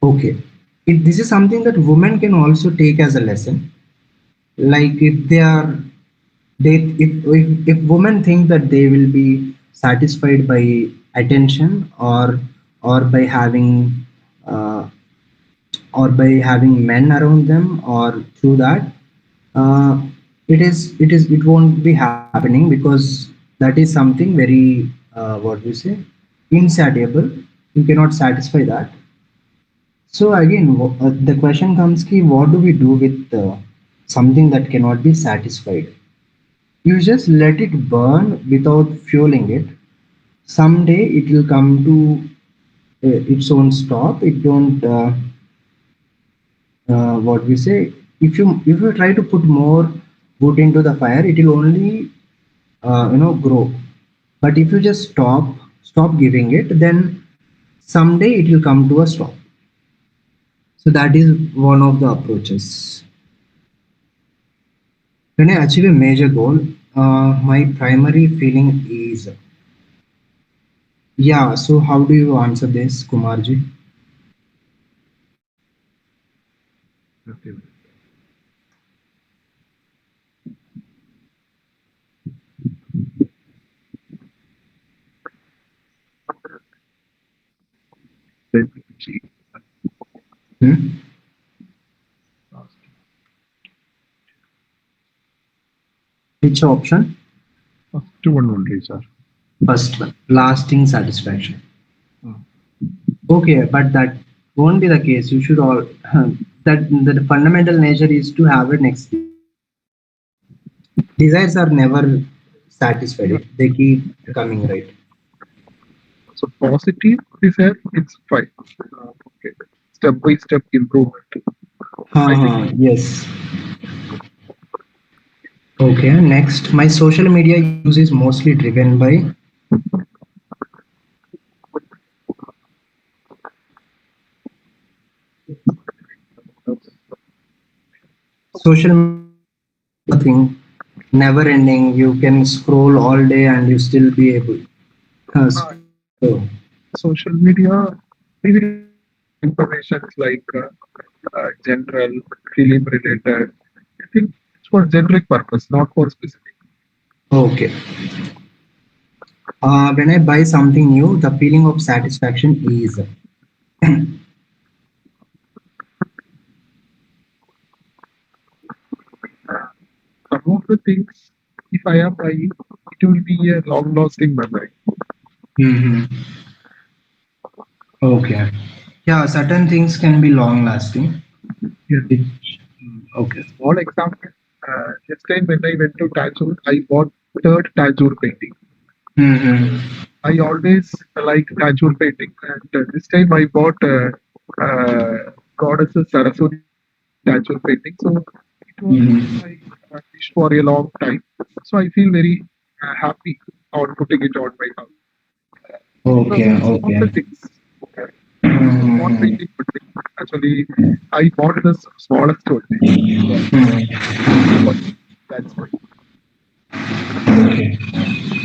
Okay, this is something that women can also take as a lesson. Like if they are, if women think that they will be satisfied by attention, or by having uh, men around them, or through that, uh, it won't be happening, because that is something very what we say, insatiable. You cannot satisfy that. So again, the question comes ki, what do we do with something that cannot be satisfied? You just let it burn without fueling it. Someday it will come to its own stop. It don't what we say, if you try to put more wood into the fire, it will only grow. But if you just stop giving it, then someday it will come to a stop. So that is one of the approaches. When I achieve a major goal, my primary feeling is, yeah. So how do you answer this, Kumarji? Okay. Then she Hmm? asked, Which option? first one only, sir. First one, lasting satisfaction. Hmm. Okay, but that won't be the case. You should all that the fundamental nature is to have an experience. Desires are never satisfied. Yeah. They keep Yes. coming, right? So positive desire, it's fine. Okay. Step by step improvement. I think Yes. Okay. Next, my social media use is mostly driven by social media is one of the thing, never ending. You can scroll all day and you still be able. uh, So, social media, we will get informations like general, film related. I think it's for generic purpose, not for specific. okay. When I buy something new, the feeling of satisfaction is. Some of the things, if I am buying, it will be a long lasting memory. Mhm. Okay. Yeah, certain things can be long lasting. Yes. Which, okay. A small example. This time when I went to Tanjore, I bought third Tanjore painting. Mm-hmm. I always like Tanjore painting, and this time I bought Goddesses Saraswati Tanjore painting. So it was Mm-hmm. my wish for a long time. So I feel very happy on putting it on my house. Okay, So some of okay. the things, okay, small Mm-hmm. painting only. Actually, I bought the smallest only. So Mm-hmm. but that's why. Okay.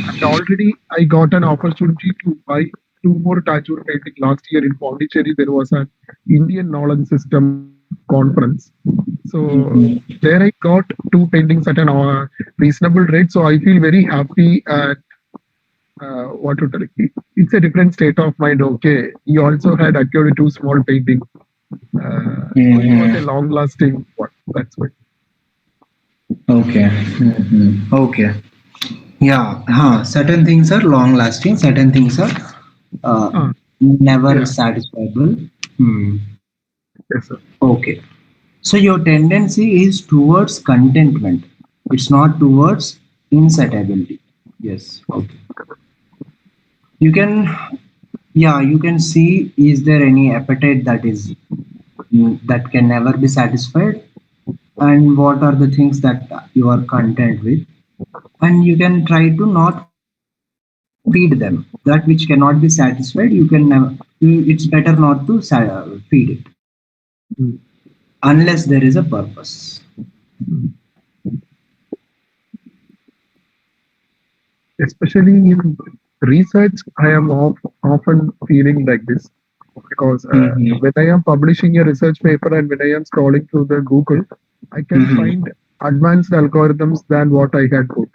And already I got an opportunity to buy two more tattoo painting last year in Pondicherry. There was an Indian knowledge system conference. So Mm-hmm. there I got two paintings at an reasonable rate. So I feel very happy and what to tell you. It's a different state of mind. Okay, he also had acquired two small paintings. So it was a Mm-hmm. long lasting one. That's why. Okay. Mm-hmm. Okay. Yeah. Certain things are long lasting. Certain things are uh, Ah, never yeah, satisfiable. Hmm. yes, sir. Okay. So your tendency is towards contentment. It's not towards insatiability. Yes. Okay. You can, yeah, you can see, is there any appetite that is that can never be satisfied, and what are the things that you are content with, and you can try to not feed them. That which cannot be satisfied, you can never. It's better not to feed it Mm. unless there is a purpose. Especially in research, I am often feeling like this because Mm-hmm. when I am publishing a research paper and when I am scrolling through the Google, I can Mm-hmm. find advanced algorithms than what I had put.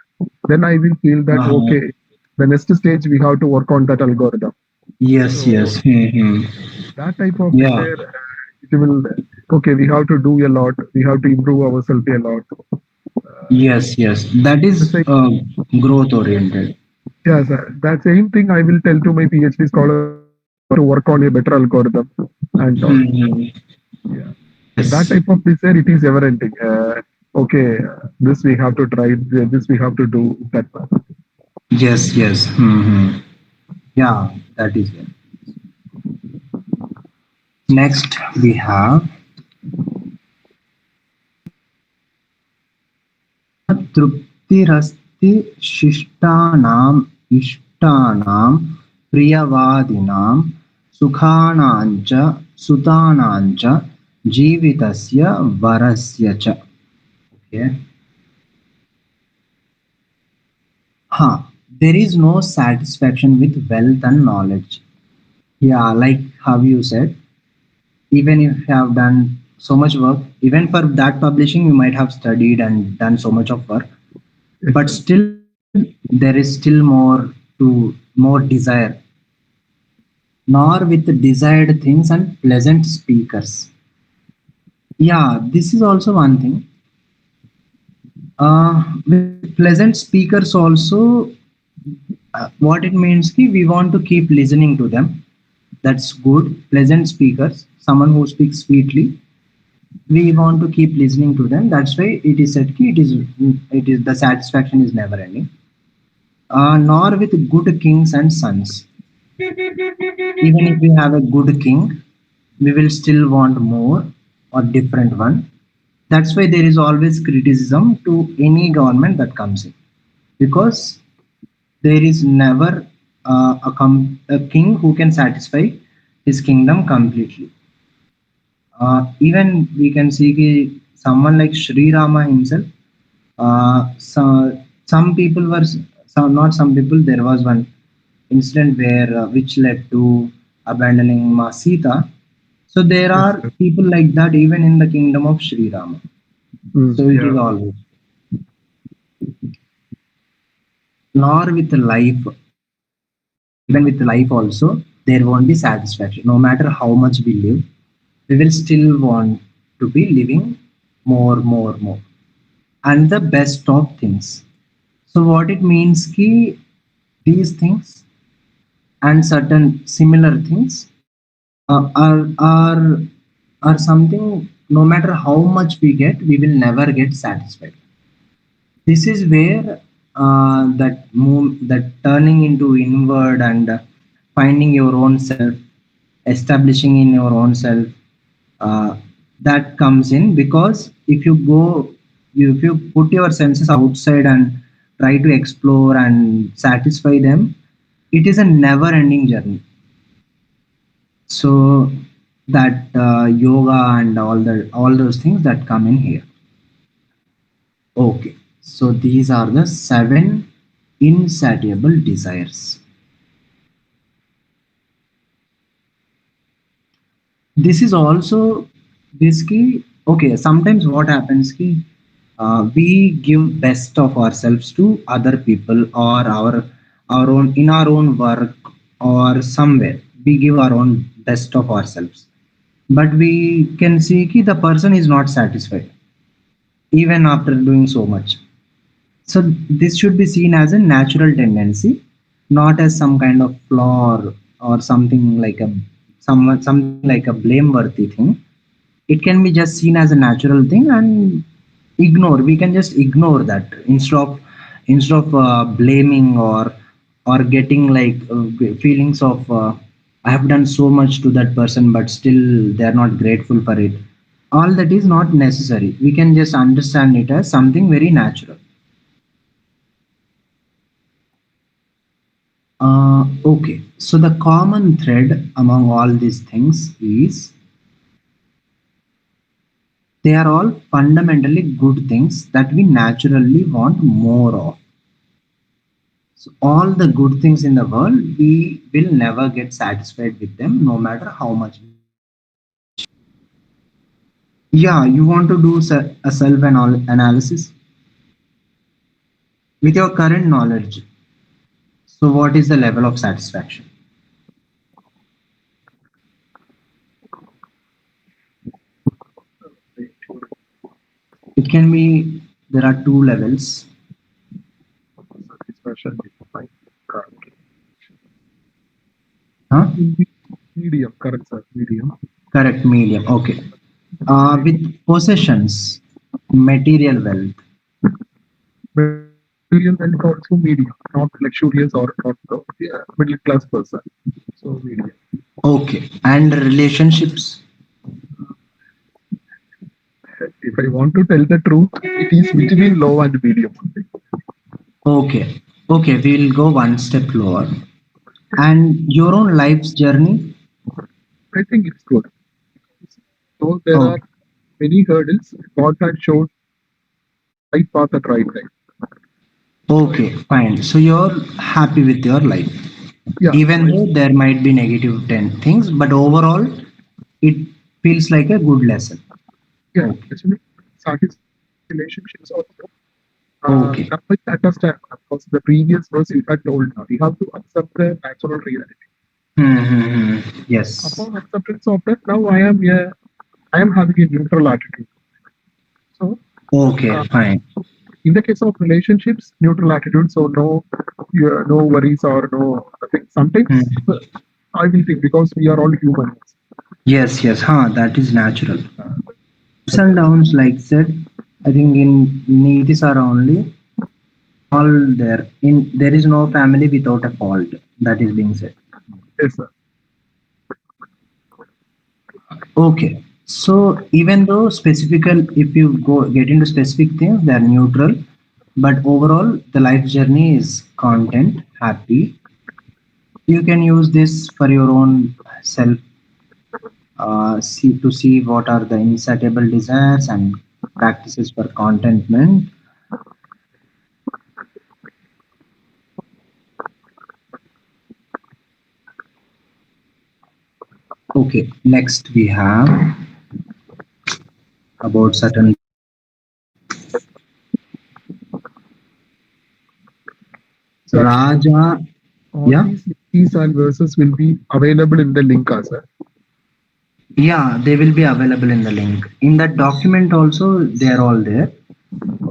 Then I will feel that Uh-huh. okay, the next stage we have to work on that algorithm. Yes, So yes. Mm-hmm. that type of Yeah. desire, it will okay. We have to do a lot. We have to improve ourselves a lot. Yes, yes. That The is same, growth oriented. yes, that same thing I will tell to my PhD scholars also. We have to work on a better algorithm and all. Mm-hmm. Yeah, that Yes. type of desire it is ever ending. Okay, this we have to try. This we have to do. That one. Yes, yes. Mm-hmm. Yeah, that is it. Next, we have तृप्तिरस्ति शिष्टानाम् इष्टानां प्रियवादिनां सुखानाञ्च सुतानाञ्च जीवितस्य वरस्य च. Okay. There is no satisfaction with wealth and knowledge. Yeah, like how you said, even if you have done so much work, even for that publishing, you might have studied and done so much of work, Yes, but sir. still there is still more desire, nor with desired things and pleasant speakers. Yeah, this is also one thing. With pleasant speakers also, what it means ki we want to keep listening to them. That's good. Pleasant speakers, someone who speaks sweetly, we want to keep listening to them. That's why it is said ki it is the satisfaction is never ending. Nor with good kings and sons. Even if we have a good king, we will still want more or different one. That's why there is always criticism to any government that comes in, because there is never a king who can satisfy his kingdom completely. Even we can see someone like Sri Rama himself. Some people were some, not some people. There was one incident where which led to abandoning Ma Sita. So there Yes, are sir. people like that even in the kingdom of Sri Rama. Mm, So it is yeah. always, nor with life, even with life also, there won't be satisfaction. No matter how much we live, we will still want to be living more, more, more, and the best of things. So what it means ki these things and certain similar things uh, are are are something, no matter how much we get, we will never get satisfied. This is where that turning into inward and finding your own self, establishing in your own self, uh, that comes in. Because if you put your senses outside and try to explore and satisfy them, It is a never ending journey. So that yoga and all those things that come in here. Okay, so these are the seven insatiable desires. This is also this key. Okay, sometimes what happens ki we give best of ourselves to other people or our own in our own work or somewhere we give our own best of ourselves, but we can see ki the person is not satisfied even after doing so much. So this should be seen as a natural tendency, not as some kind of flaw or something like a something like a blameworthy thing. It can be just seen as a natural thing and ignore. We can just ignore that instead of blaming or getting like feelings of I have done so much to that person, but still they are not grateful for it. All that is not necessary. We can just understand it as something very natural. Okay, so the common thread among all these things is they are all fundamentally good things that we naturally want more of. So, all the good things in the world, we will never get satisfied with them no matter how much we achieve. Yeah, you want to do a self analysis with your current knowledge. So, what is the level of satisfaction? It can be, there are two levels. Satisfaction with my current. Huh? Medium, correct, sir. Medium. Correct, medium. Okay. With possessions, material wealth. Material wealth also medium, not luxurious or not yeah, middle class person. So medium. Okay. And relationships. If I want to tell the truth, it is between low and medium. Okay. Okay. We'll go one step lower. And your own life's journey. I think it's good. So there Oh, are many hurdles. God had showed right path at right time. So okay. Fine. So you're happy with your life, yeah, even though there might be negative things, but overall, it feels like a good lesson. yeah. Okay. Actually, satisfying relationships also. Okay. That much understand. Of course, the previous verse you had told now, we have to accept the natural reality. Yes. Upon acceptance of that, now I am having a neutral attitude. So, Okay. uh, Fine. in the case of relationships, neutral attitude. So no worries or no nothing. Hmm. Sometimes I will think because we are all humans. Yes. Yes. Huh. That is natural. That's Ups and downs, like said, I think in Niti Saar only, all there. In there is no family without a fault. That is being said. yes, sir. Okay. So even though if you go get into specific things, they are neutral, but overall the life journey is content, happy. You can use this for your own self, see to see what are the insatiable desires and practices for contentment. Okay, next we have about certain So actually, Raja. all Yeah, these keys and verses will be available in the link as well. yeah, they will be available in the link. In that document also, they are all there.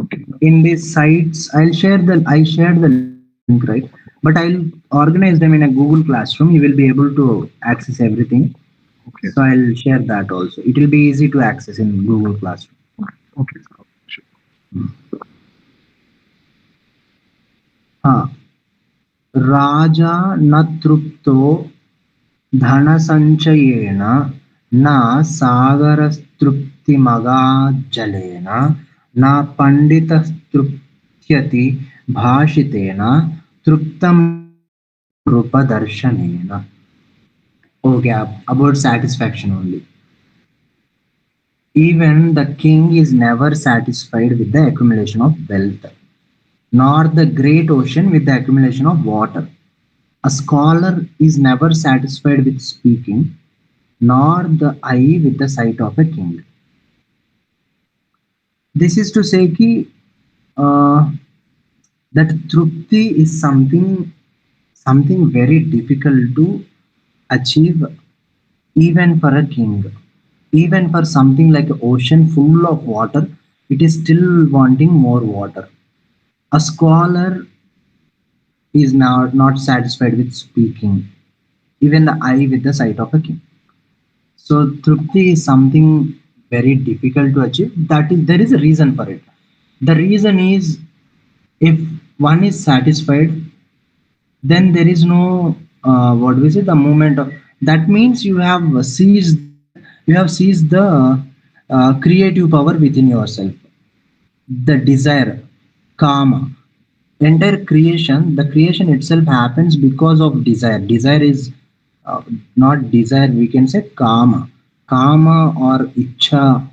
Okay, In these sites, I shared the link, right? But I'll organize them in a Google Classroom. You will be able to access everything. okay, So I'll share that also. It will be easy to access in Google Classroom. okay, sir. Sure. हाँ, राजा न तृप्तो धनसञ्चयेन न सागरस्तृप्तिमगाज्जलेन न पण्डितस्तृप्त्यति भाषितेन तृप्तमनस्तु Rupa Okay, about satisfaction only. Even the king is never satisfied with the accumulation of wealth, nor the great ocean with the accumulation of water. A scholar is never satisfied with speaking, nor the eye with the sight of a king. This is to say ki, uh, that trupti is something very difficult to achieve, even for a king. Even for something like an ocean full of water, it is still wanting more water. A scholar is now not satisfied with speaking, even the eye with the sight of a king. So trupti is something very difficult to achieve. That is, there is a reason for it. The reason is, if one is satisfied, then there is no, what we say, the moment of, that means you have seized the creative power within yourself, the desire, kama. Entire creation, the creation itself happens because of desire. Desire is, not desire, we can say kama. Kama or ichha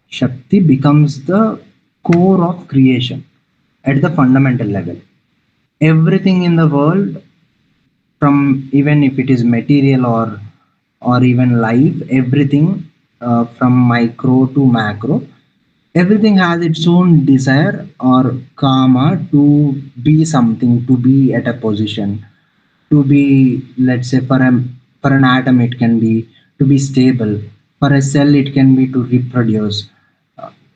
shakti becomes the core of creation at the fundamental level. Everything in the world, from, even if it is material or even life, everything, from micro to macro, everything has its own desire or karma to be something, to be at a position, to be, let's say, for an atom it can be to be stable, for a cell it can be to reproduce.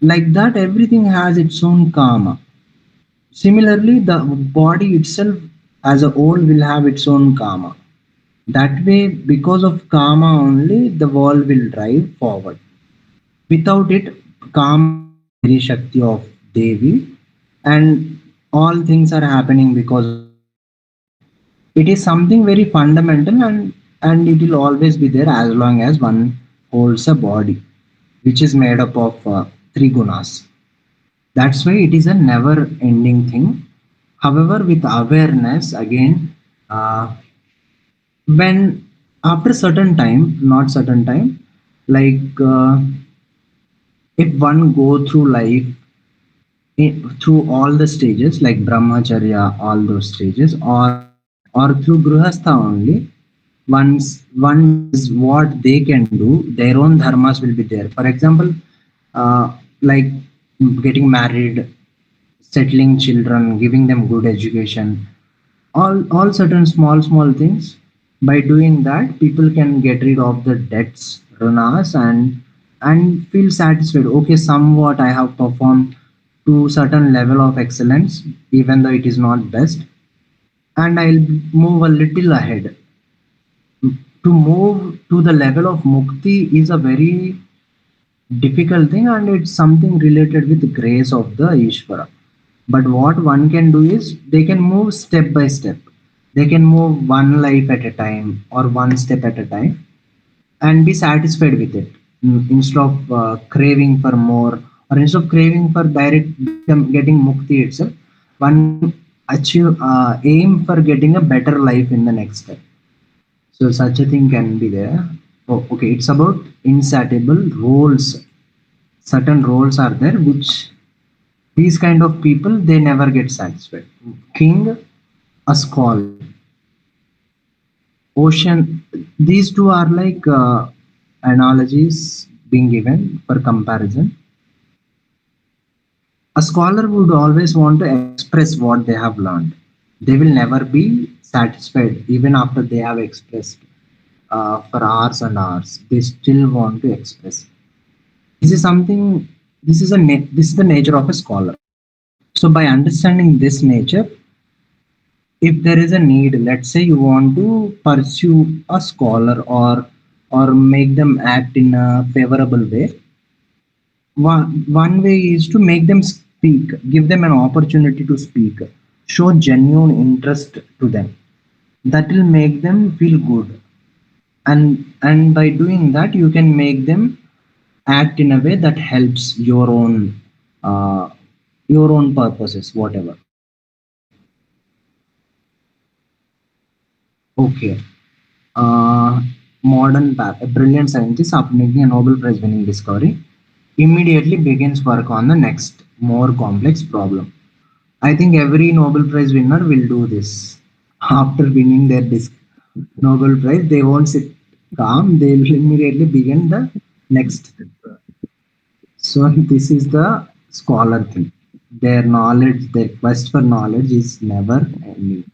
Like that, everything has its own karma. Similarly, the body itself as a whole will have its own karma. That way, because of karma only, the world will drive forward. Without it, karma is the very Shakti of Devi, and all things are happening because of karma only. It is something very fundamental, and it will always be there as long as one holds a body, which is made up of three gunas. That's why it is a never ending thing. However, with awareness, again, uh, when after certain time, not certain time, like, if one go through life, through all the stages like brahmacharya, all those stages, or through grihastha only, once one does what they can do, their own dharmas will be there. For example, uh, like getting married, settling children, giving them good education, all certain small things. By doing that, people can get rid of the debts, runas, and feel satisfied. Okay, somewhat I have performed to certain level of excellence, even though it is not best, and I'll move a little ahead. To move to the level of mukti is a very difficult thing, and it's something related with the grace of the Ishvara. But what one can do is, they can move step by step. They can move one life at a time or one step at a time and be satisfied with it. Instead of craving for more, or instead of craving for direct getting mukti itself, one can achieve, aim for getting a better life in the next step. So such a thing can be there. Oh, okay, it's about insatiable roles. Certain roles are there which these kind of people, they never get satisfied. King, a scholar, ocean. These two are like, analogies being given for comparison. A scholar would always want to express what they have learned. They will never be satisfied even after they have expressed, for hours and hours. They still want to express. This is something. This is the nature of a scholar. So by understanding this nature, if there is a need, let's say you want to pursue a scholar, or make them act in a favorable way, one way is to make them speak, give them an opportunity to speak, show genuine interest to them. That will make them feel good, and by doing that, you can make them act in a way that helps uh, your own purposes, whatever. Okay. Uh, a brilliant scientist, after making a Nobel Prize winning discovery, immediately begins work on the next, more complex problem. I think every Nobel Prize winner will do this. After winning their Nobel Prize, they won't sit calm, they will immediately begin the next. So, this is the scholar thing. Their knowledge, their quest for knowledge is never ending.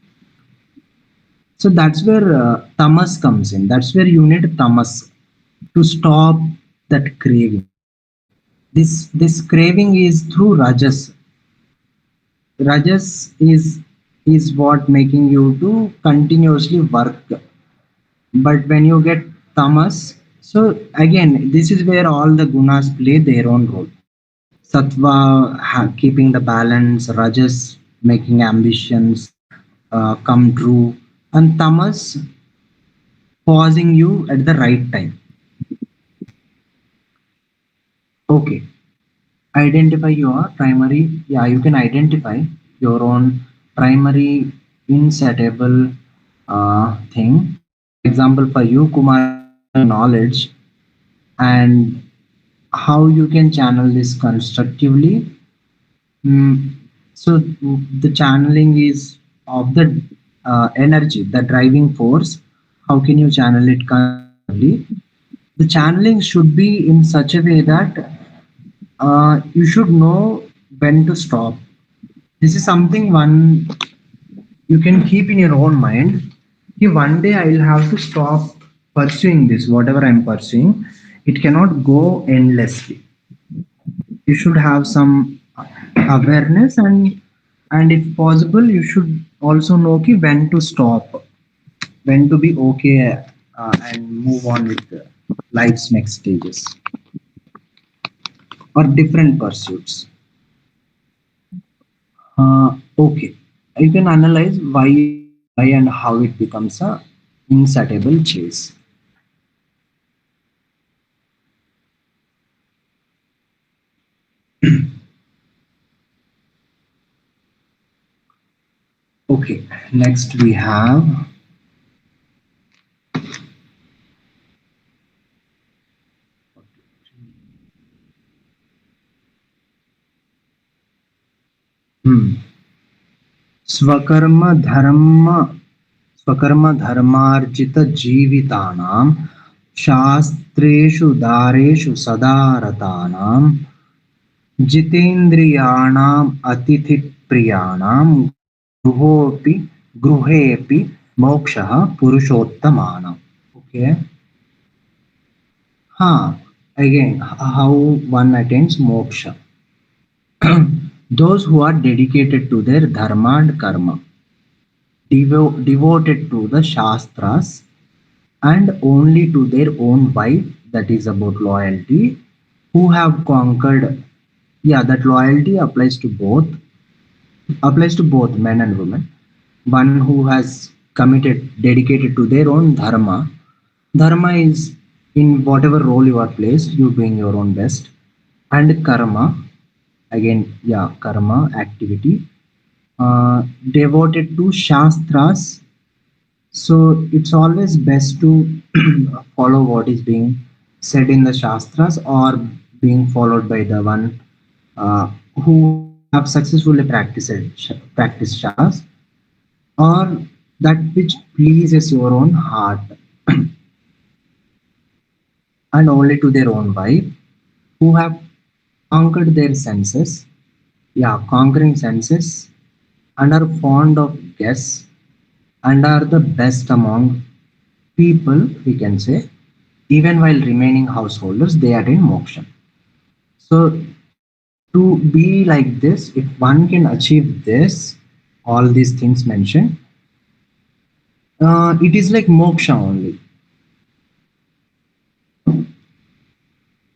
So, that's where tamas comes in. That's where you need tamas to stop that craving. This craving is through rajas. Rajas is what making you to continuously work. But when you get tamas, so again, this is where all the gunas play their own role. Sattva keeping the balance, rajas making ambitions come true, and tamas pausing you at the right time. Okay, identify your primary. Yeah, you can identify your own primary insatiable thing. For example, for you, Kumar, it is learning knowledge, and how you can channel this constructively. So the channeling is of the energy, the driving force. How can you channel it constructively? The channeling should be in such a way that you should know when to stop. This is something one you can keep in your own mind. Ki one day I will have to stop pursuing this, whatever I'm pursuing. It cannot go endlessly. You should have some awareness, and if possible you should also know ki when to stop, when to be okay, and move on with life's next stages or different pursuits. Okay, you can analyze why and how it becomes a insatiable chase. Okay, next we have hmm, स्वकर्म धर्म स्वकर्मधर्मार्जितजीवितानां शास्त्रेषु दारेषु सदा रतानां जितेन्द्रियाणाम् अतिथिप्रियाणां गृहोऽपि गृहेऽपि मोक्षः पुरुषोत्तमानाम्. Okay. Again, how one attains moksha. Those who are dedicated to their dharma and karma, devoted to the shastras, and only to their own wife, that is about loyalty, who have conquered. Yeah, that loyalty applies to both men and women. One who has committed, dedicated to their own dharma. Dharma is in whatever role you are placed, you doing your own best. And karma, again, yeah, karma, activity, devoted to shastras. So it's always best to follow what is being said in the shastras, or being followed by the one uh, who have successfully practiced shas, or that which pleases your own heart, and only to their own wife, who have conquered their senses, yeah, conquering senses, and are fond of guests, and are the best among people, we can say, even while remaining householders, they attain moksha. So, to be like this, if one can achieve this, all these things mentioned, it is like moksha only.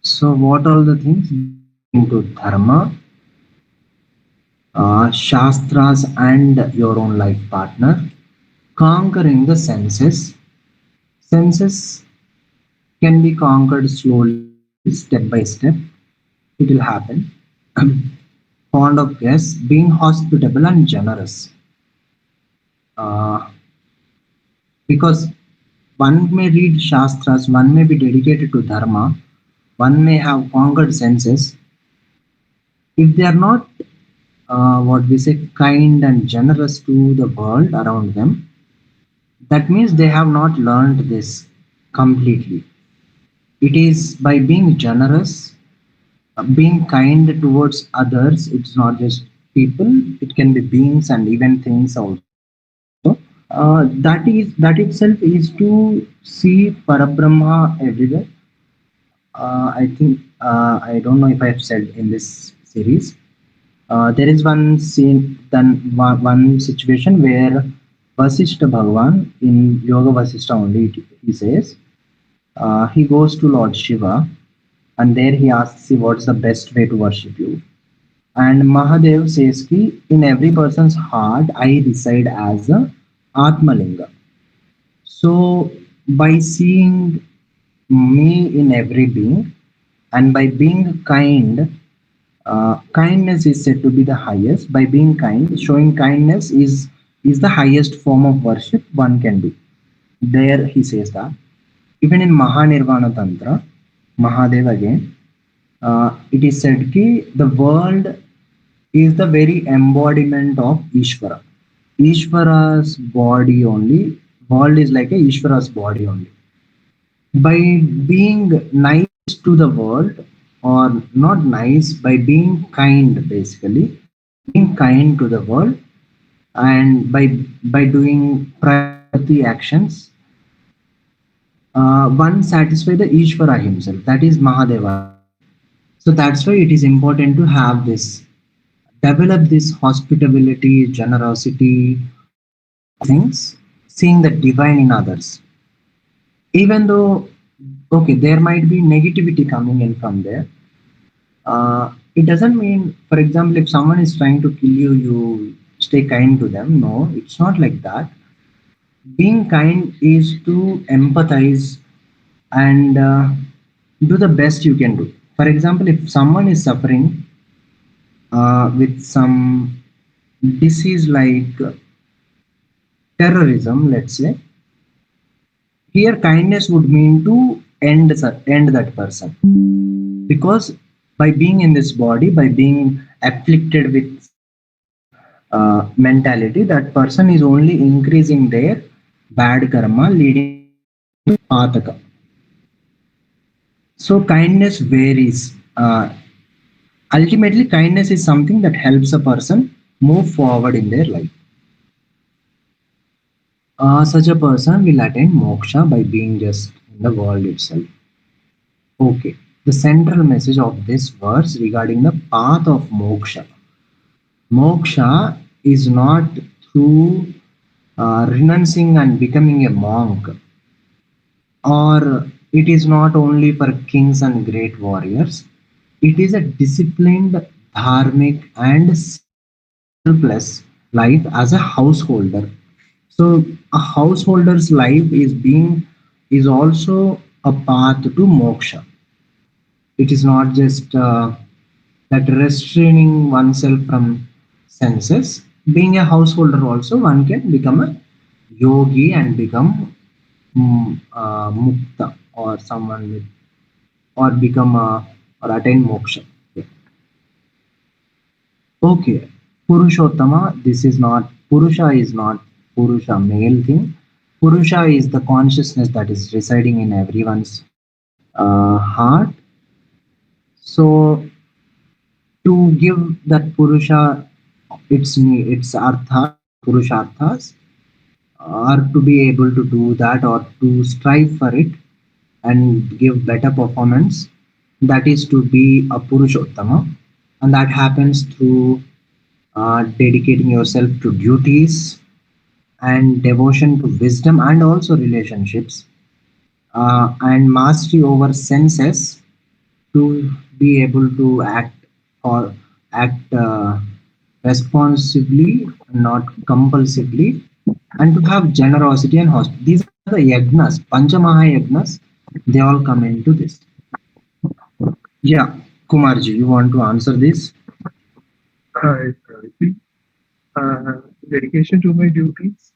So, what are the things? Devoting to dharma, shastras, and your own life partner, conquering the senses. Senses can be conquered slowly, step by step. It will happen. Fond of guests, being hospitable and generous. Uh, because one may read Shastras, one may be dedicated to Dharma, one may have conquered senses. If they are not, what we say, kind and generous to the world around them, that means they have not learned this completely. It is by being generous, being kind towards others. It's not just people, it can be beings and even things also. That itself is to see Parabrahma everywhere. I think I don't know if I've said in this series. There is one scene, then one situation where Vasishta Bhagavan in Yoga Vasishta only he says he goes to Lord Shiva and there he asks him what's the best way to worship you. And Mahadev says ki in every person's heart I reside as a Atmalinga. So by seeing me in every being and by being kind, kindness is said to be the highest. By being kind, showing kindness is the highest form of worship one can do. There he says that. Even in Mahanirvana Tantra, Mahadev again, it is said ki the world is the very embodiment of Ishvara. Ishvara's body only. World is like a Ishvara's body only. By being nice to the world, or not nice, by being kind, basically, being kind to the world, and by doing prakriti actions, one satisfy the Ishvara himself. That is Mahadeva again. So that's why it is important to have this, develop this hospitality, generosity, all these things, seeing the divine in others. Even though, okay, there might be negativity coming in from there, it doesn't mean, for example, if someone is trying to kill you, you stay kind to them. No, it's not like that. Being kind is to empathize and do the best you can do. For example, if someone is suffering with some disease like terrorism, let's say, here kindness would mean to end that person, because by being in this body, by being afflicted with such mentality, that person is only increasing their bad karma, leading to pataka. So kindness varies. Ultimately, kindness is something that helps a person move forward in their life. Such a person will attain moksha by being just in the world itself. Okay. The central message of this verse regarding the path of moksha. Moksha is not through renouncing and becoming a monk, or it is not only for kings and great warriors. It is a disciplined, dharmic, and selfless life as a householder. So a householder's life is also a path to moksha. It is not just that restraining oneself from senses. Being a householder also, one can become a yogi and become mukta, or someone with, or become a, or attain moksha. Yeah. Okay, Purushottama. This is not Purusha. Is not Purusha male thing. Purusha is the consciousness that is residing in everyone's heart. So to give that Purusha its arthas or Purusharthas, or to be able to do that or to strive for it and give better performance, that is to be a Purushottama, and that happens through dedicating yourself to duties and devotion to wisdom and also relationships, and mastery over senses, to be able to or act responsibly, not compulsively, and to have generosity and hospitality. These are the yagnas, Panchamaha yagnas. They all come into this. Yeah, Kumarji, you want to answer this? See, dedication to my duties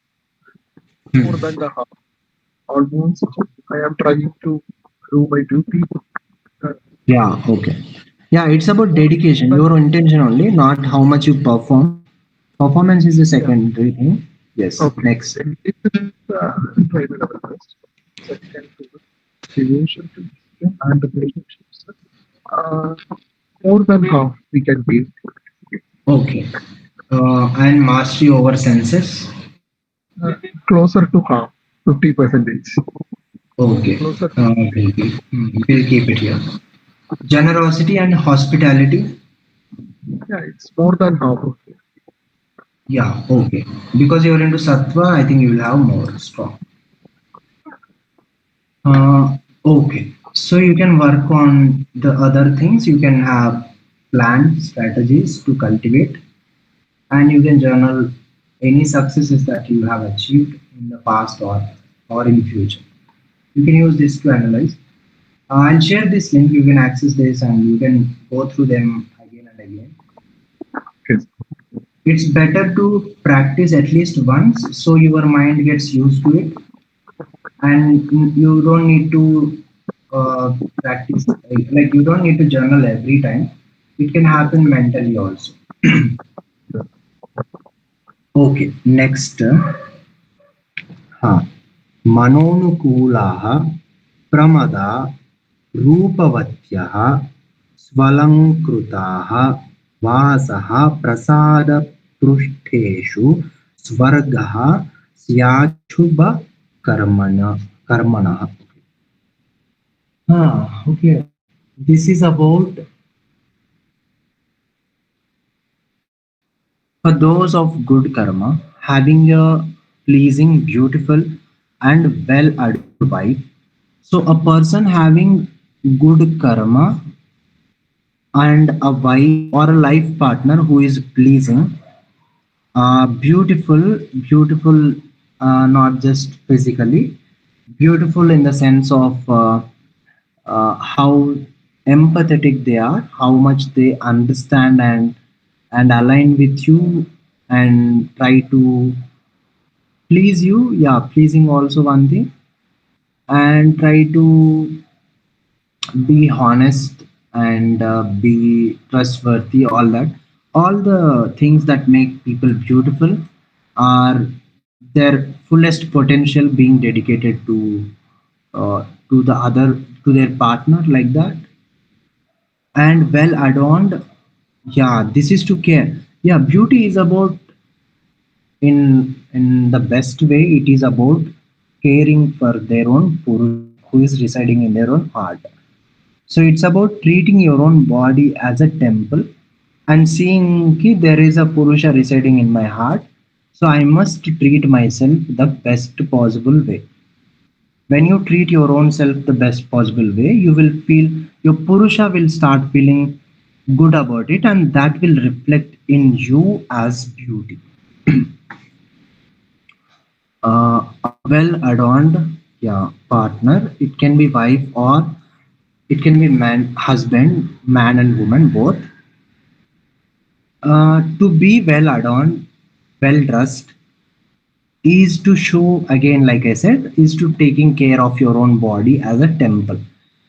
more Hmm. than the harm. almost I am trying to do my duty. Uh, Yeah, okay. Yeah, it's about dedication, but your intention only, not how much you perform. Performance is the yeah, secondary thing. Yes, okay. next. Dedication is primary level first. Second, devotion to discipline and the relationships. Uh, More than half we can give. Okay. And mastery over senses. Closer to half, 50 percentage. Okay. Closer to We'll keep it here. Generosity and hospitality. yeah, it's more than half of it. Yeah, okay. Because you're into sattva, I think you will have more strong. Okay. So you can work on the other things. You can have plan strategies to cultivate, and you can journal any successes that you have achieved in the past or in future. You can use this to analyze. I'll share this link. You can access this and you can go through them again and again. Yes. It's better to practice at least once so your mind gets used to it, and you don't need to practice, like you don't need to journal every time. It can happen mentally also. Okay, next. मनोनुकूलाः प्रमदा रूपवत्यः स्वलङ्कृताः वासः प्रसादपृष्ठेषु स्वर्गः स्याच्छुभकर्मण कर्मणः. Okay. This is about for those of good karma, having a pleasing, beautiful, and well adorned wife. So, a person having good karma and a wife or a life partner who is pleasing, beautiful, not just physically, beautiful in the sense of how empathetic they are, how much they understand and align with you and try to please you. Yeah, pleasing also one thing, and try to be honest and be trustworthy. All the things that make people beautiful are their fullest potential being dedicated to the other, to their partner, like that, and well adorned. Yeah, this is to care. Yeah, beauty is about, in the best way, it is about caring for their own purusha who is residing in their own heart. So it's about treating your own body as a temple and seeing ki there is a purusha residing in my heart, so I must treat myself the best possible way. When you treat your own self the best possible way, you will feel, your purusha will start feeling good about it, and that will reflect in you as beauty. A well adorned, yeah, partner, it can be wife or it can be man, husband, man and woman both. To be well adorned, well dressed, is to show, again, like I said, is to taking care of your own body as a temple.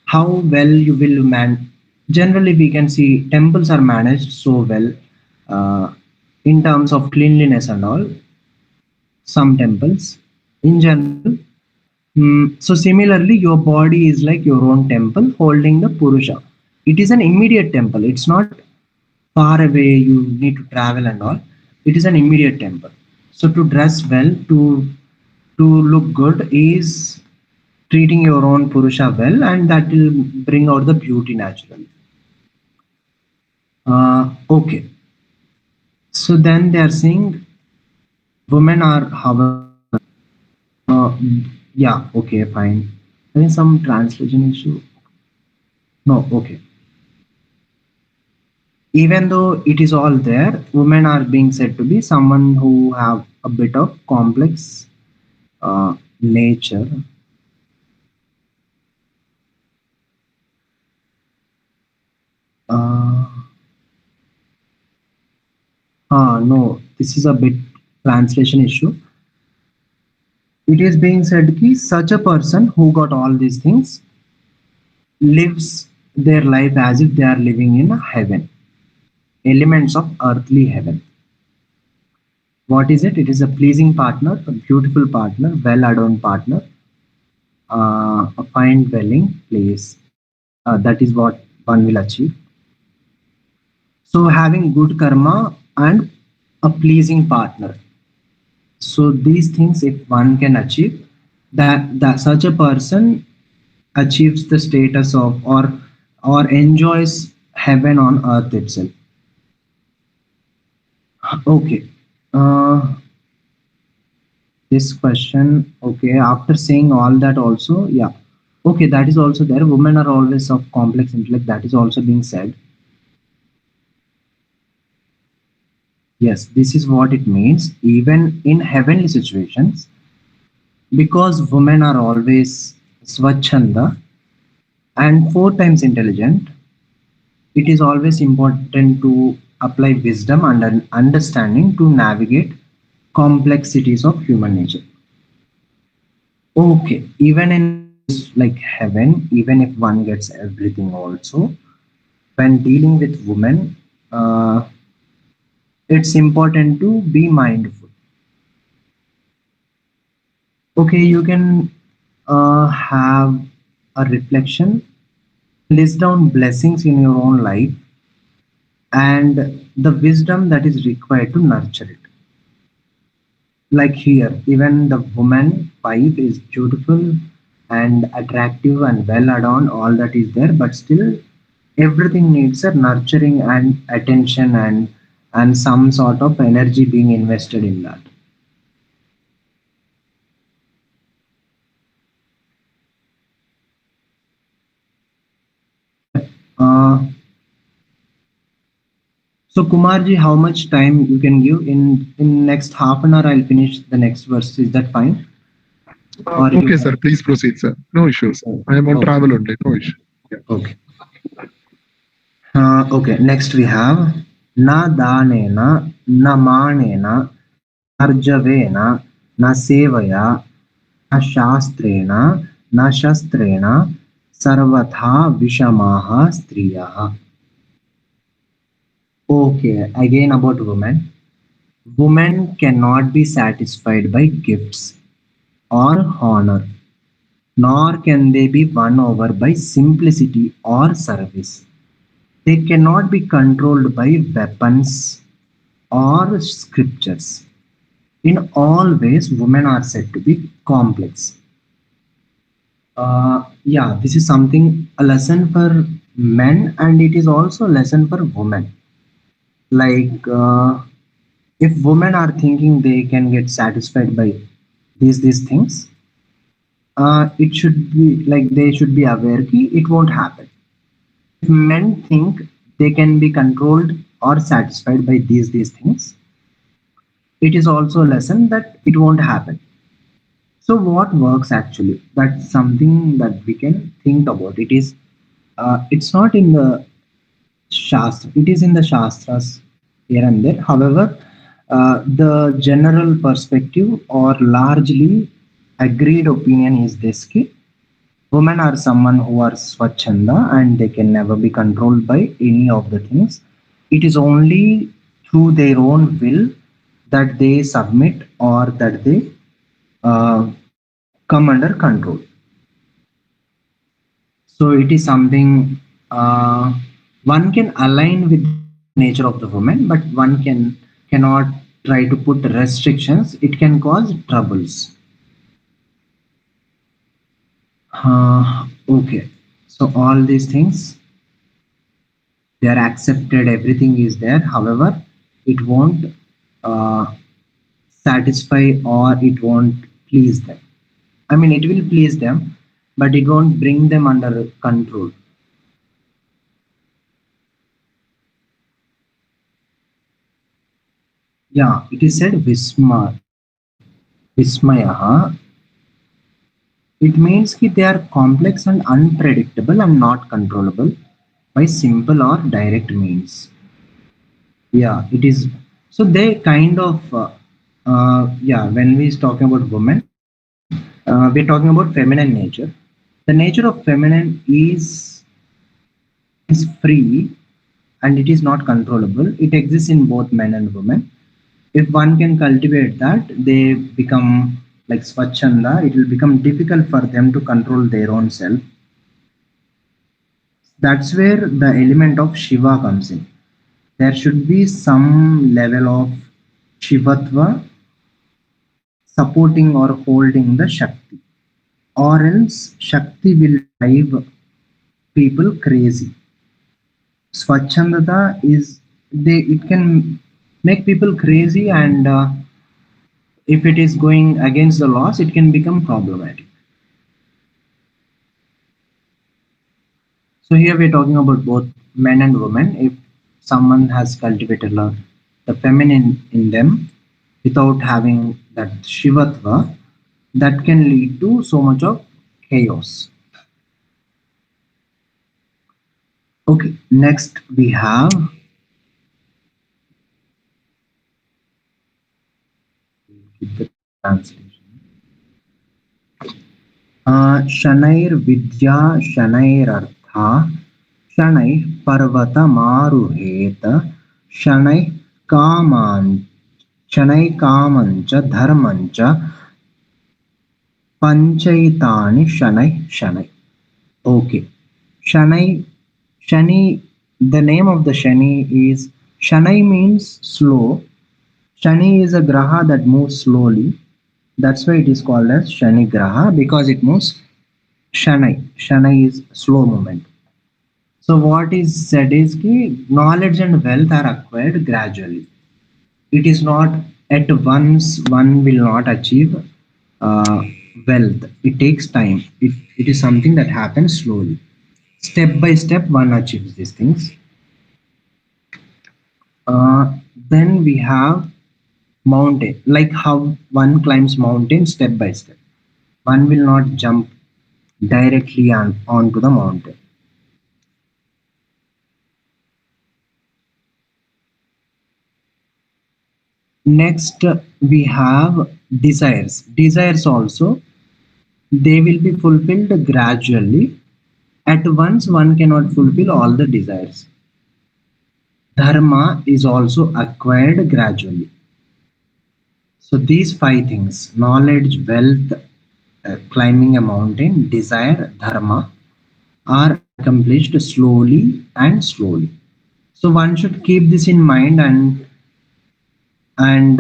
How well you will man. Generally, we can see temples are managed so well uh, in terms of cleanliness and all. Some temples, in general. So similarly, your body is like your own temple holding the Purusha. It is an immediate temple. It's not far away. You need to travel and all. It is an immediate temple. So to dress well, to look good, is treating your own Purusha well, and that will bring out the beauty naturally. Okay. So then they are saying women are however. Uh, yeah. Okay. Fine. I think some translation issue. No. Okay. Even though it is all there, women are being said to be someone who have a bit of complex nature. Uh, no, this is a bit translation issue. It is being said ki such a person who got all these things lives their life as if they are living in a heaven, elements of earthly heaven. What is it? It is a pleasing partner, a beautiful partner, well adorned partner, a fine dwelling place. That is what one will achieve. So having good karma and a pleasing partner. So these things, if one can achieve, that such a person achieves the status of or enjoys heaven on earth itself. Okay. This question. Okay. After saying all that, also, yeah. Okay, that is also there. Women are always of complex intellect. That is also being said. Yes, this is what it means. Even in heavenly situations, because women are always swachhanda and four times intelligent, it is always important to apply wisdom and an understanding to navigate complexities of human nature. Okay, even in this like heaven, even if one gets everything also, when dealing with women, it's important to be mindful. Okay, you can have a reflection. You can list down blessings in your own life and the wisdom that is required to nurture it. Like here, even the woman wife is beautiful and attractive and well adorned, all that is there, but still everything needs a nurturing and attention and some sort of energy being invested in that. Yep. So Kumarji, how much time you can give? In next half an hour, I'll finish the next verse. Is that fine? Or you Okay, have? sir. Please proceed, sir. No issues. Oh, I am on oh, travel only. No issue. Yeah. okay. Okay. Next we have na danena na manena na arjavena na sevaya na shastrena na shastrena sarvatha vishamaha striyaha. Okay. Again about women. Women cannot be satisfied by gifts or honor, nor can they be won over by simplicity or service. They cannot be controlled by weapons or scriptures. In all ways, women are said to be complex. Yeah, this is something a lesson for men, and it is also a lesson for women. Like, if women are thinking they can get satisfied by these things, it should be like they should be aware that it won't happen. If men think they can be controlled or satisfied by these things, it is also a lesson that it won't happen. So what works actually? That's something that we can think about. It's not in the shastra. It is in the shastras here and there. However, the general perspective or largely agreed opinion is this: ki women are someone who are swachhanda and they can never be controlled by any of the things. It is only through their own will that they submit or that they uh, come under control. So it is something one can align with the true nature of the woman, but one cannot try to put restrictions. It can cause troubles. Okay, so all these things they are accepted. Everything is there. However, it won't uh, satisfy or it won't please them. I mean, it will please them, but it won't bring them under control. Yeah, it is said Vismayaha. It means that they are complex and unpredictable and not controllable by simple or direct means. Yeah, it is. So they kind of, yeah, when we is talking about women, We're talking about feminine nature. The nature of feminine is free and it is not controllable. It exists in both men and women. If one can cultivate that, they become like Swachanda. It will become difficult for them to control their own self. That's where the element of Shiva comes in. There should be some level of Shivatva supporting or holding the Shakti, or else Shakti will drive people crazy. Swachandata is they it can make people crazy, and if it is going against the laws, it can become problematic. So here we're talking about both men and women. If someone has cultivated the feminine in them without having that Shivatva, that can lead to so much of chaos. Okay, next we have the translation. शनैर् विद्या शनैरर्था शनैः पर्वतमारुहेत शनैः कामान् शनैः कामञ्च धर्मञ्च पञ्चैतानि शनैः शनैः. Okay. Shanai, Shani, the name of the Shani is Shanai means slow. Shani is a graha that moves slowly. That's why it is called as Shani Graha because it moves Shanai. Shanai is slow movement. So what is said is ki knowledge and wealth are acquired gradually. It is not at once one will not achieve uh, wealth. It takes time. It is something that happens slowly. Step by step one achieves these things. Then we have mountain, like how one climbs mountain step by step. One will not jump directly onto the mountain. Next we have desires also, they will be fulfilled gradually. At once one cannot fulfill all the desires. Dharma is also acquired gradually. So these five things: knowledge, wealth, climbing a mountain, desire, dharma, are accomplished slowly and slowly. So one should keep this in mind, and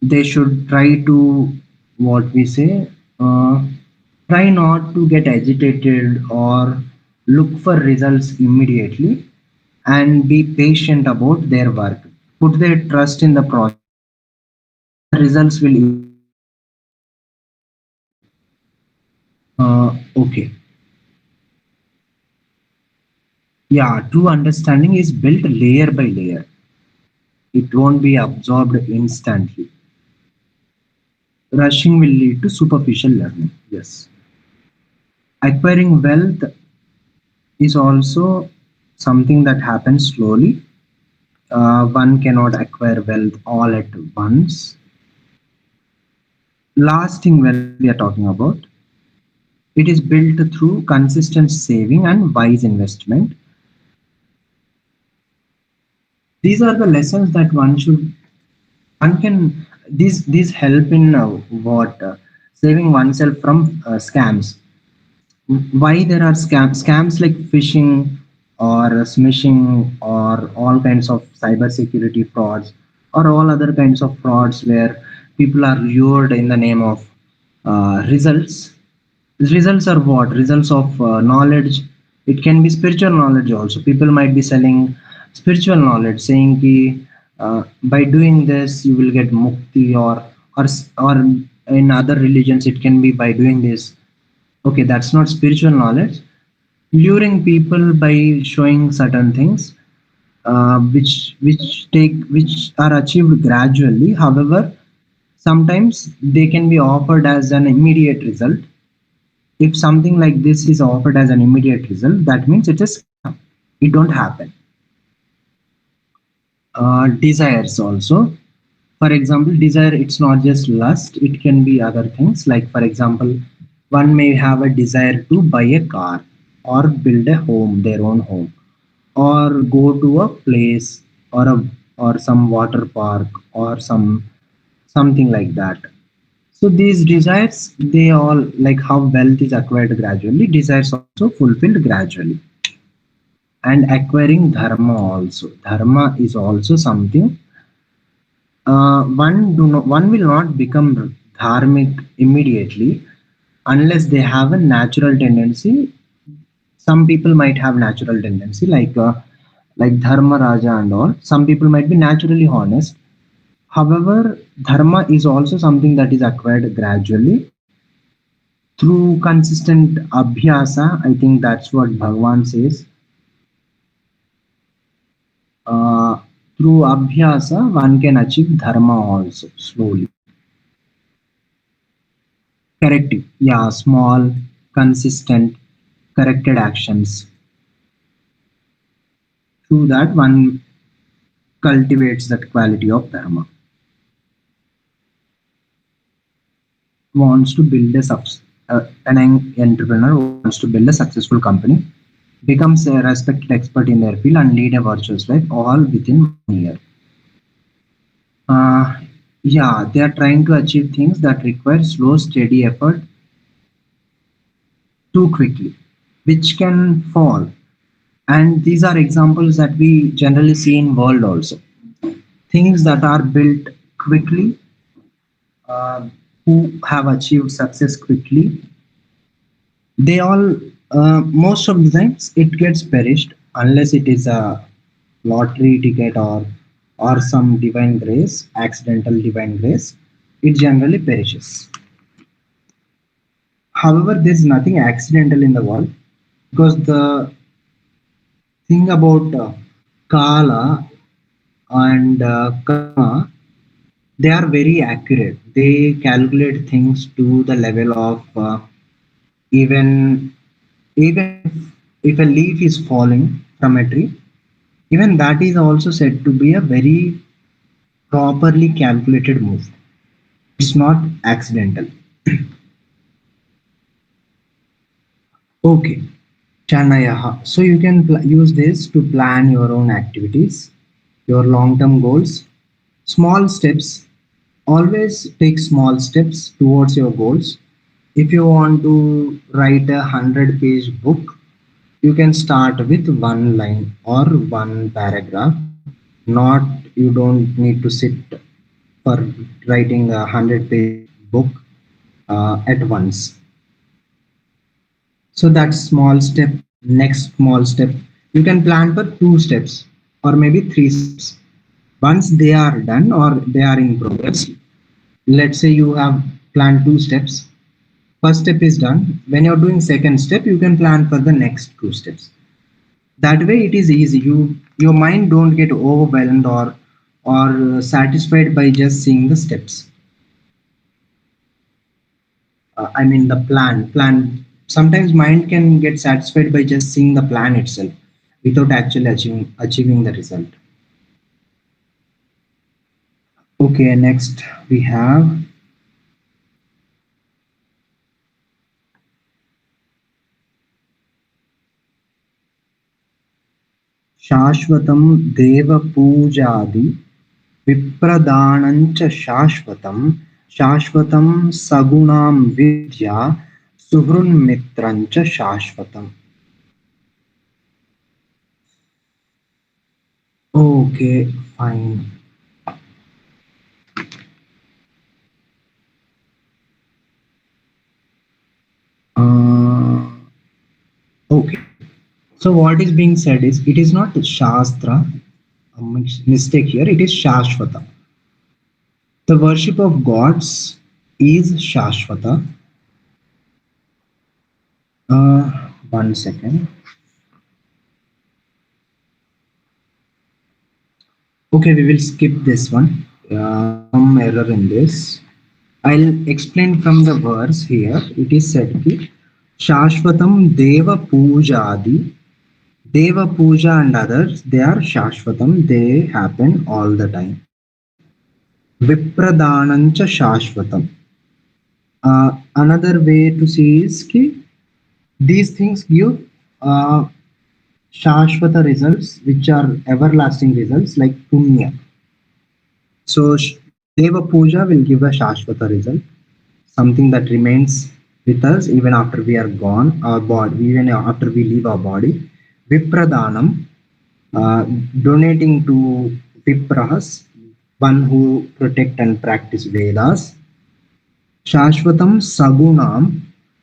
they should try to, what we say, uh, try not to get agitated or look for results immediately, and be patient about their work. Put their trust in the process, and the results will eventually come. Okay. Yeah, true understanding is built layer by layer. It won't be absorbed instantly. Rushing will lead to superficial learning. Yes. Acquiring wealth is also something that happens slowly. One cannot acquire wealth all at once. Lasting wealth, we are talking about, it is built through consistent saving and wise investment. These are the lessons that one can these help in what saving oneself from scams. Why there are scams like phishing or smishing or all kinds of cyber security frauds or all other kinds of frauds where people are lured in the name of results. These results are what? Results of knowledge. It can be spiritual knowledge also. People might be selling spiritual knowledge, saying ki by doing this you will get mukti, or in other religions it can be by doing this. Okay, that's not spiritual knowledge. Luring people by showing certain things, which are achieved gradually. However, sometimes they can be offered as an immediate result. If something like this is offered as an immediate result, that means it is scam. It don't happen. Desires also. For example, desire, it's not just lust, it can be other things. Like, for example, one may have a desire to buy a car or build a home, their own home, or go to a place or some water park or something like that. So these desires, they all, like how wealth is acquired gradually, desires also fulfilled gradually. And acquiring dharma also. Dharma is also something, one will not become dharmic immediately unless they have a natural tendency. Some people might have natural tendency like dharma raja and all. Some people might be naturally honest. However, dharma is also something that is acquired gradually through consistent abhyasa. I think that's what Bhagavan says. uh, Through abhyasa one can achieve dharma also slowly. Corrective, yeah, small, consistent, corrected actions. Through that, one cultivates that quality of dharma. Wants to build an entrepreneur who wants to build a successful company, becomes a respected expert in their field, and lead a virtuous life all within 1 year. Uh, yeah, they are trying to achieve things that require slow, steady effort too quickly, which can fall. And these are examples that we generally see in world also. Things that are built quickly, uh, who have achieved success quickly, they all, most of the times it gets perished unless it is a lottery ticket or some divine grace, accidental divine grace. It generally perishes. However, there's nothing accidental in the world, because the thing about kala and karma, they are very accurate. They calculate things to the level of, even even if a leaf is falling from a tree, even that is also said to be a very properly calculated move. It's not accidental. Okay, Chanayaha. So you can use this to plan your own activities, your long-term goals, small steps. Always take small steps towards your goals. If you want to write a 100-page book, you can start with one line or one paragraph. Not, you don't need to sit for writing a 100-page book at once. So that small step, next small step, you can plan for 2 steps or maybe 3 steps. Once they are done or they are in progress, let's say you have planned 2 steps. First step is done. When you're doing second step, you can plan for the next 2 steps. That way, it is easy. Your mind don't get overwhelmed or satisfied by just seeing the steps. I mean the plan. Sometimes mind can get satisfied by just seeing the plan itself without actually achieving the result. Okay, next we have शाश्वतं देवपूजादि विप्रदानं च शाश्वतं शाश्वतं सगुणां विद्या सुहृन्मित्रं च शाश्वतम्. Okay, fine. Uh, okay. So what is being said is it is not Shastra, a mistake here, it is Shashvata. The worship of gods is Shashvata. 1 second. Okay, we will skip this one. Some error in this. I'll explain from the verse here. It is said ki Shashvatam Deva Pujadi. Deva Puja and others, they are Shashvatam. They happen all the time. Vipradanancha Shashvatam. Another way to see is ki these things give uh, Shashvata results, which are everlasting results like Punya. So Deva Puja will give a Shashvata result, something that remains with us even after we are gone, our body, even after we leave our body. Vipradanam, uh, donating to Viprahas, one who protect and practice Vedas. Shashvatam Sagunam,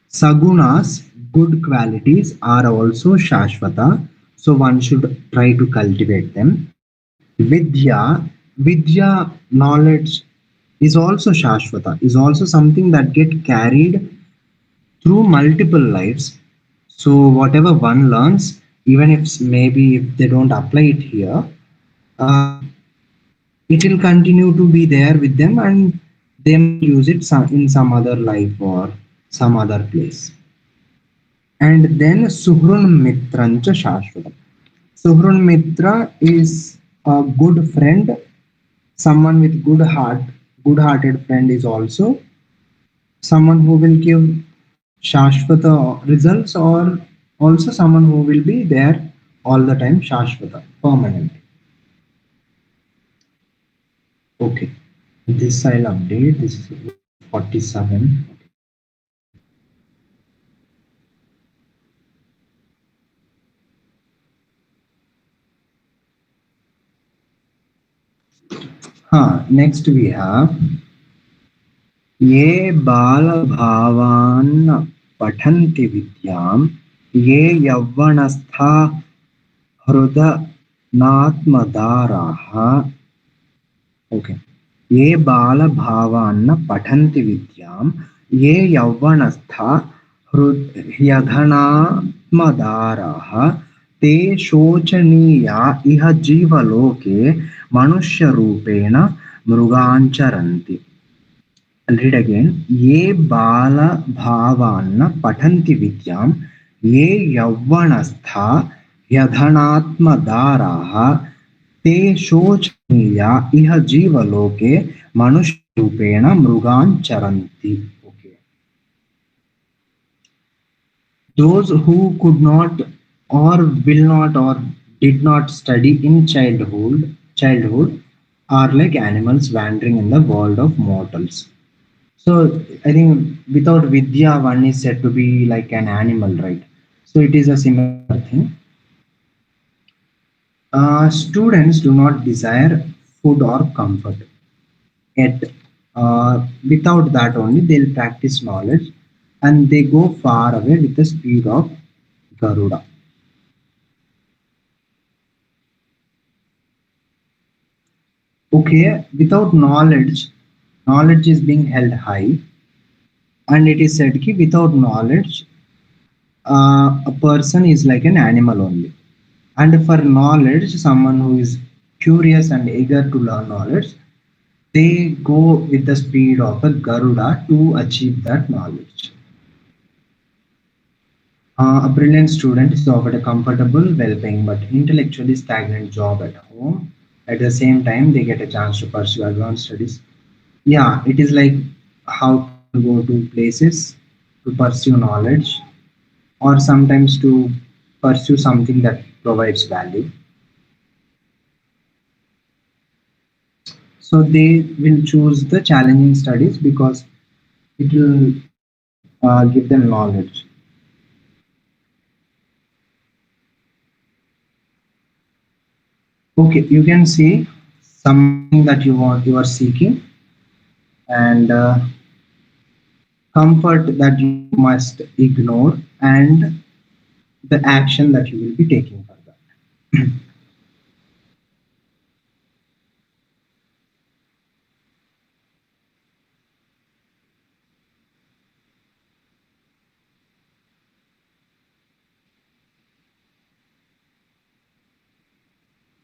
Sagunas, good qualities are also Shashvata, so one should try to cultivate them. Vidya, knowledge is also Shashvata, is also something that get carried through multiple lives. So whatever one learns, even if maybe if they don't apply it here, it will continue to be there with them and they might use it in some other life or some other place. And then Suhrun Mitrancha Shashvatam. Suhrun Mitra is a good friend, someone with good heart. Good hearted friend is also someone who will give Shashvata results, or also someone who will be there all the time, Shashvata, permanent. Okay, this I'll update. This is verse 47. Next we have ये बालभावान् पठन्ति विद्यां ये यौवनस्था हृदनात्मदाराः okay ये बालभावान् पठन्ति विद्यां ये यौवनस्था ह्यधनात्मदाराः ते शोचनीया इह जीवलोके मनुष्यरूपेण मृगाञ्चरन्ति. I'll read again. Ye bala bhavanna patanti vidyam ye yauvanastha yadhanatma daraha te shochaniya iha jivaloke manushrupena mrugan charanti. Okay. Those who could not or will not or did not study in childhood are like animals wandering in the world of mortals. So I think without Vidya, one is said to be like an animal, right? So it is a similar thing. Students do not desire food or comfort. Yet, without that only, they'll practice knowledge and they go far away with the speed of Garuda. Okay, without knowledge, knowledge is being held high, and it is said that without knowledge, a person is like an animal only. And for knowledge, someone who is curious and eager to learn knowledge, they go with the speed of a Garuda to achieve that knowledge. A brilliant student is offered a comfortable, well paying, but intellectually stagnant job at home. At the same time, they get a chance to pursue advanced studies. Yeah, it is like how people go to places to pursue knowledge or sometimes to pursue something that provides value. So they will choose the challenging studies because it will give them knowledge. Okay, you can see something that you are seeking and comfort that you must ignore and the action that you will be taking for that.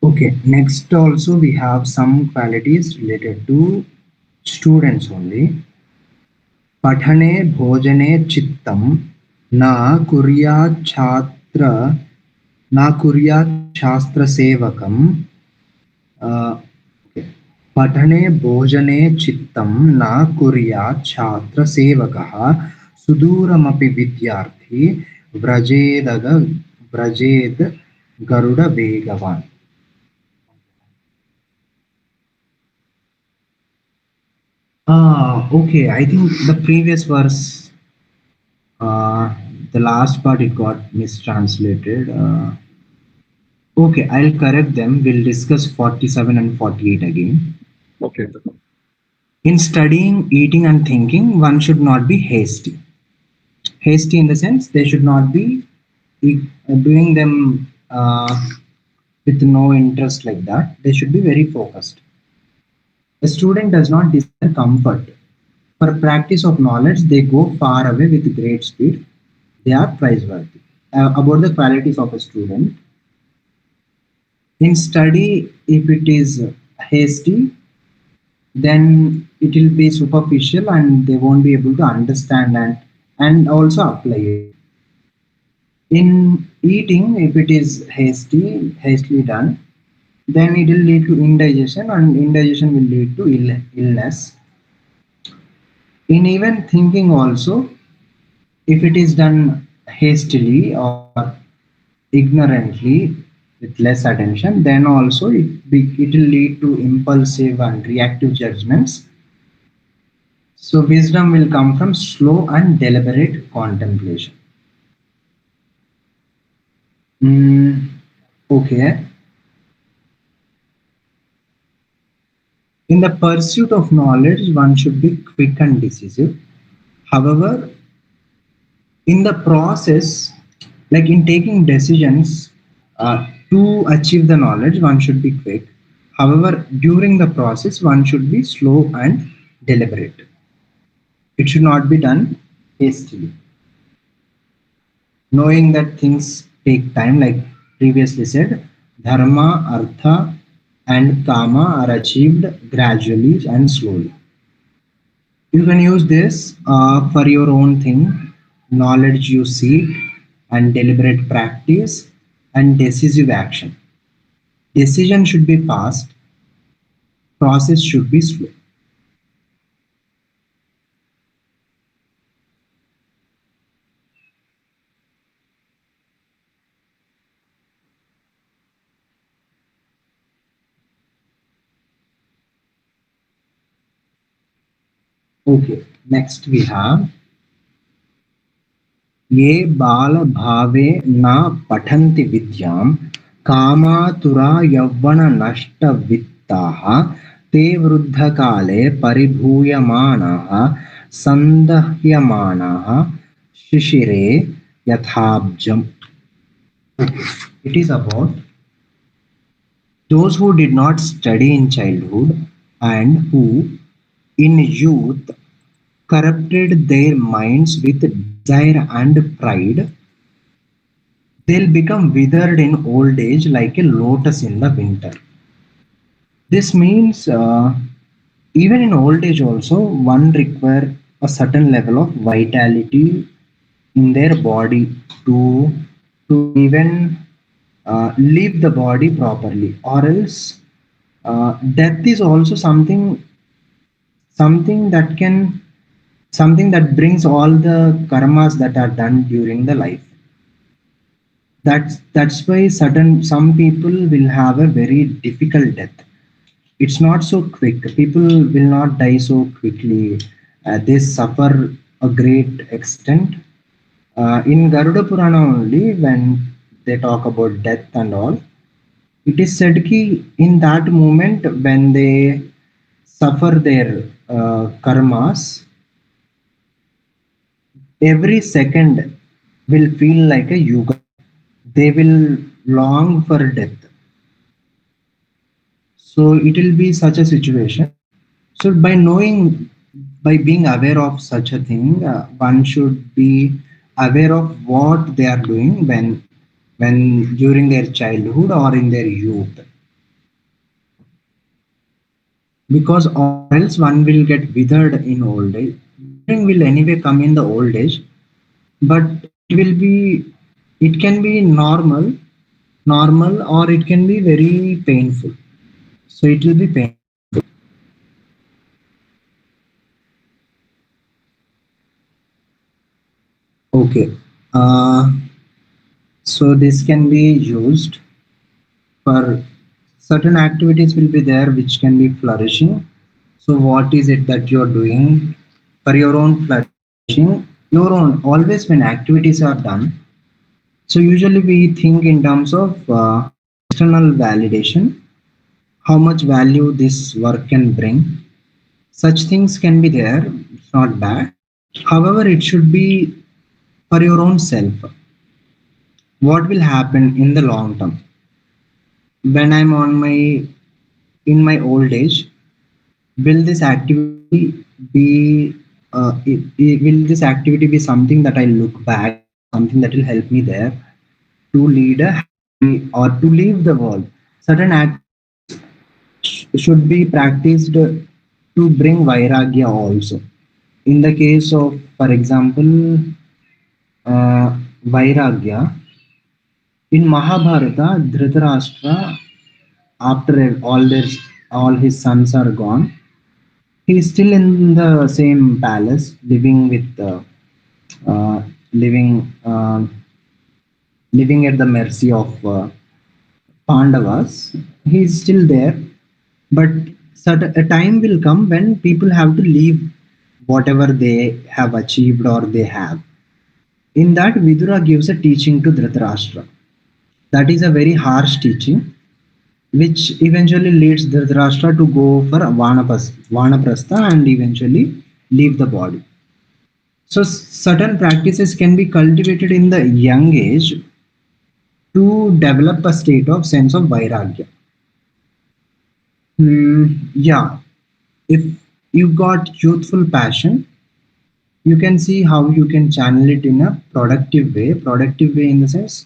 Okay, next also we have some qualities related to students only. पठने भोजने चित्तं न कुर्यात् छात्र न कुर्यात् शास्त्रसेवकम्. Okay. पठने भोजने चित्तं न कुर्यात् छात्रसेवकः सुदूरमपि विद्यार्थी व्रजेदग व्रजेद् गरुडवेगवान्. Okay, I think the previous verse, uh, the last part, it got mistranslated. Okay, I'll correct them. We'll discuss 47 and 48 again. Okay. In studying, eating, and thinking, one should not be hasty. Hasty in the sense they should not be doing them with no interest like that. They should be very focused. A student does not desire comfort. For practice of knowledge, they go far away with great speed. They are praiseworthy. About the qualities of a student, in study, if it is hasty, then it will be superficial and they won't be able to understand and also apply it. In eating, if it is hastily done, then it will lead to indigestion, and indigestion will lead to illness. In even thinking also, if it is done hastily or ignorantly with less attention, then also it will lead to impulsive and reactive judgments. So wisdom will come from slow and deliberate contemplation. Mm, okay. In the pursuit of knowledge, one should be quick and decisive. However, in the process, like in taking decisions to achieve the knowledge, one should be quick. However, during the process, one should be slow and deliberate. It should not be done hastily. Knowing that things take time, like previously said, dharma, artha, and kama are achieved gradually and slowly. You can use this for your own thing, knowledge you seek, and deliberate practice, and decisive action. Decision should be fast, process should be slow. Okay, next we have ये बालभावे न पठन्ति विद्यां कामातुरा यौवननष्टवित्ताः ते वृद्धकाले परिभूयमानाः सन्दह्यमानाः शिशिरे यथाब्जम्. It is about those who did not study in childhood and who in youth corrupted their minds with desire and pride. They'll become withered in old age like a lotus in the winter. This means even in old age also one require a certain level of vitality in their body to even leave the body properly, or else death is also something that can something that brings all the karmas that are done during the life. That's why certain some people will have a very difficult death. It's not so quick. People will not die so quickly. They suffer a great extent. In Garuda Purana only, when they talk about death and all, it is said ki in that moment when they suffer their karmas, every second will feel like a yuga. They will long for death. So it will be such a situation. So by knowing, by being aware of such a thing, one should be aware of what they are doing when during their childhood or in their youth, because or else one will get withered in old age. Withering will anyway come in the old age, but it can be normal, or it can be very painful. So it will be painful. Okay. Uh, so this can be used for certain activities will be there which can be flourishing. So what is it that you're doing for your own flourishing? Your own always when activities are done. So usually we think in terms of external validation, how much value this work can bring. Such things can be there. It's not bad. However, it should be for your own self. What will happen in the long term when I'm on my in my old age? Will this activity be will this activity be something that I look back, something that will help me there to lead a happy or to leave the world? Certain activities should be practiced to bring vairagya also. In the case of, for example, vairagya in Mahabharata, Dhritarashtra, after all his sons are gone, he is still in the same palace, living with uh, living living at the mercy of Pandavas. He is still there, but a time will come when people have to leave whatever they have achieved or they have. In that, Vidura gives a teaching to Dhritarashtra. That is a very harsh teaching, which eventually leads Dhritarashtra to go for Vanaprastha and eventually leave the body. So certain practices can be cultivated in the young age to develop a state of sense of vairagya. Yeah, if you got youthful passion, you can see how you can channel it in a productive way. Productive way in the sense,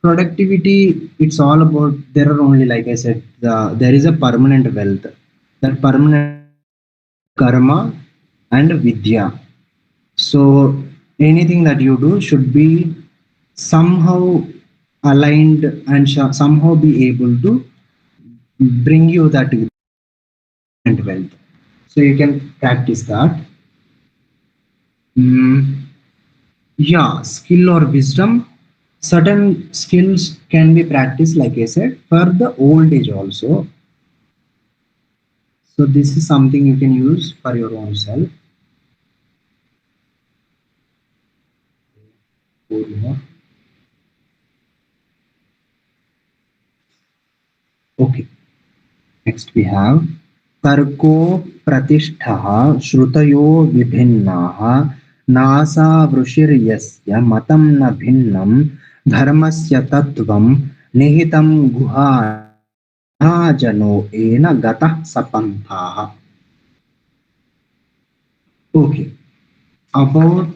productivity. It's all about there are only like I said, there is a permanent wealth. That permanent wealth is karma and vidya. So anything that you do should be somehow aligned and somehow be able to bring you that permanent wealth. So you can practice that. Mm, yeah, skill or wisdom. Certain skills can be practiced, like I said, for the old age also. So this is something you can use for your own self. Four more. Okay. Next we have तर्को प्रतिष्ठः श्रुतयो विभिन्नाः नासावृषिर्यस्य मतं न भिन्नं धर्मस्य तत्त्वं निहितं गुहायां न जनो येन गतः सपन्थाः. Okay, about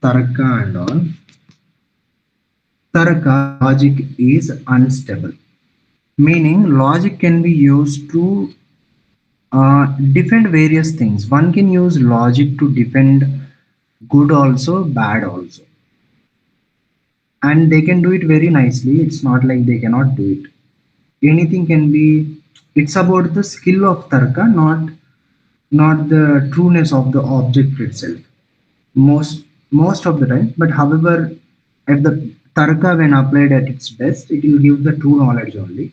tarka and all. Tarka logic is unstable, meaning logic can be used to defend various things. One can use logic to defend good also, bad also, and they can do it very nicely. It's not like they cannot do it. Anything can be. It's about the skill of tarka, not the trueness of the object itself. Most of the time, but however, if the tarka when applied at its best, it will give the true knowledge only.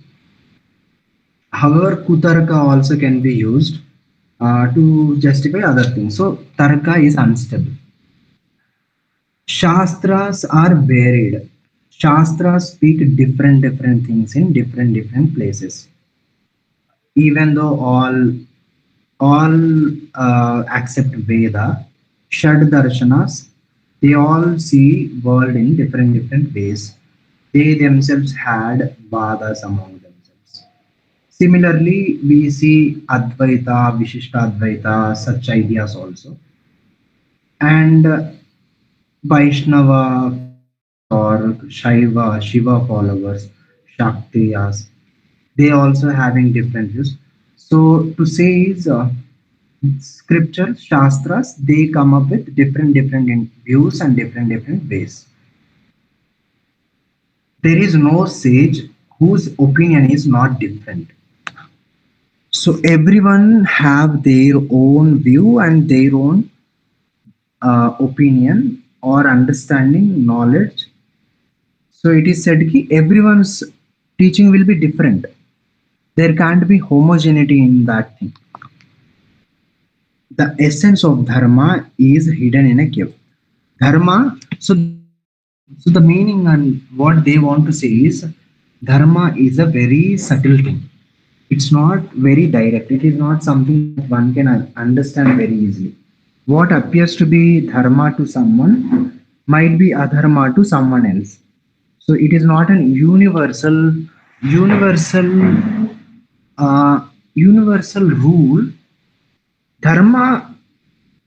However, kutarka also can be used to justify other things. So tarka is unstable. Shastras are varied. Shastras speak different things in different places. Even though all accept Veda, Shad Darshanas, they all see world in different ways. They themselves had Vadas among themselves. Similarly, we see Advaita, Vishishtadvaita, such ideas also. And Vaishnava followers or Shaiva, Shiva followers, Shaktiyas, they also having different views. So to say is scripture, shastras, they come up with different views and different ways. There is no sage whose opinion is not different. So everyone have their own view and their own opinion. or understanding knowledge. So it is said that everyone's teaching will be different. There can't be homogeneity in that thing. The essence of dharma is hidden in a cave. Dharma, so the meaning and what they want to say is dharma is a very subtle thing. It's not very direct. It is not something that one can understand very easily. What appears to be dharma to someone might be adharma to someone else. So it is not an universal, universal rule. Dharma,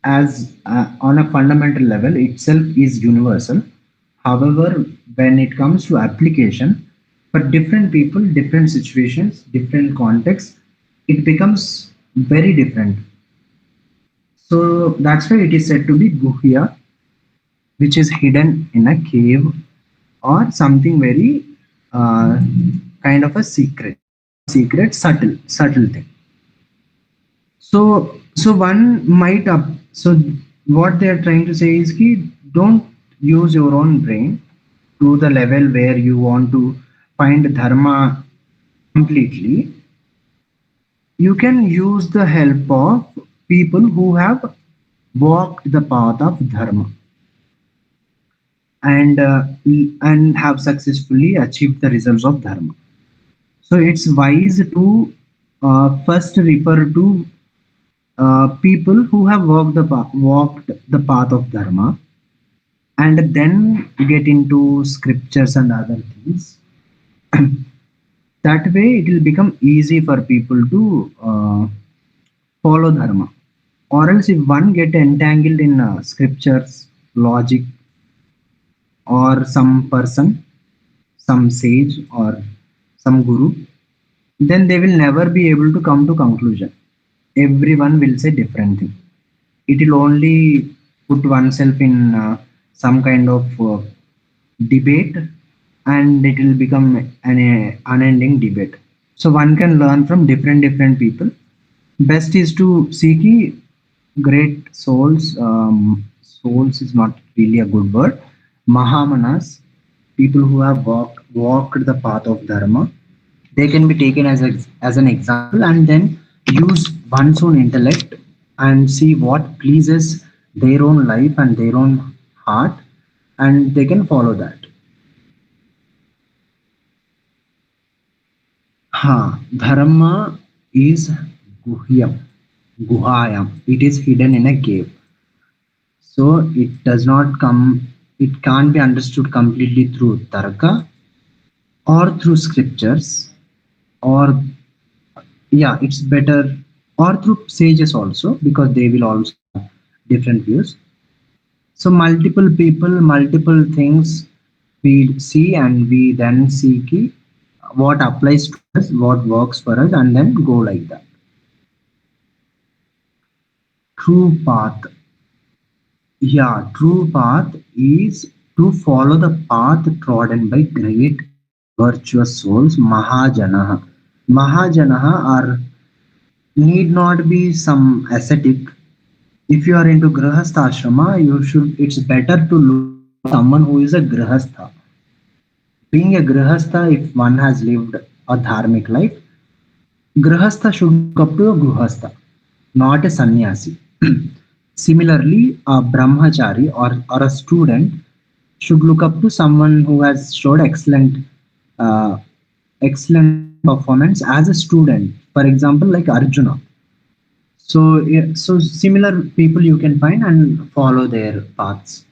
as on a fundamental level, itself is universal. However, when it comes to application, for different people, different situations, different contexts, it becomes very different. So that's why it is said to be guhya, which is hidden in a cave or something very uh, kind of a secret, not secret, subtle thing. So one might so what they are trying to say is ki don't use your own brain to the level where you want to find dharma completely. You can use the help of people who have walked the path of dharma and and have successfully achieved the results of dharma. So it's wise to first refer to people who have walked the path of dharma and then get into scriptures and other things. That way it will become easy for people to follow dharma. Or else if one get entangled in scriptures, logic, or some person, some sage or some guru, then they will never be able to come to conclusion. Everyone will say different thing. It will only put oneself in some kind of debate, and it will become an unending debate. So one can learn from different people. Best is to seek great souls. Souls is not really a good word. Mahamanas, people who have walked the path of dharma, they can be taken as an example and then use one's own intellect and see what pleases their own life and their own heart, and they can follow that. Dharma is guhyam, guhayam. It is hidden in a cave, so it does not come. It can't be understood completely through tarka or through scriptures, or yeah, it's better, or through sages also, because they will also have different views. So multiple people, multiple things we see, and we then see what applies to us, what works for us, and then go like that. True path. Yeah, true path is to follow the path trodden by great virtuous souls, Mahajanaha. Mahajanaha are need not be some ascetic. If you are into grahastha ashrama, you should. It's better to look up to someone who is a grahastha. Being a grahastha, if one has lived a dharmic life, grahastha should look up to a grahastha, not a sannyasi. Similarly, a brahmachari or a student should look up to someone who has showed uh, excellent performance as a student. For example, like Arjuna. So, yeah, so similar people you can find and follow their paths.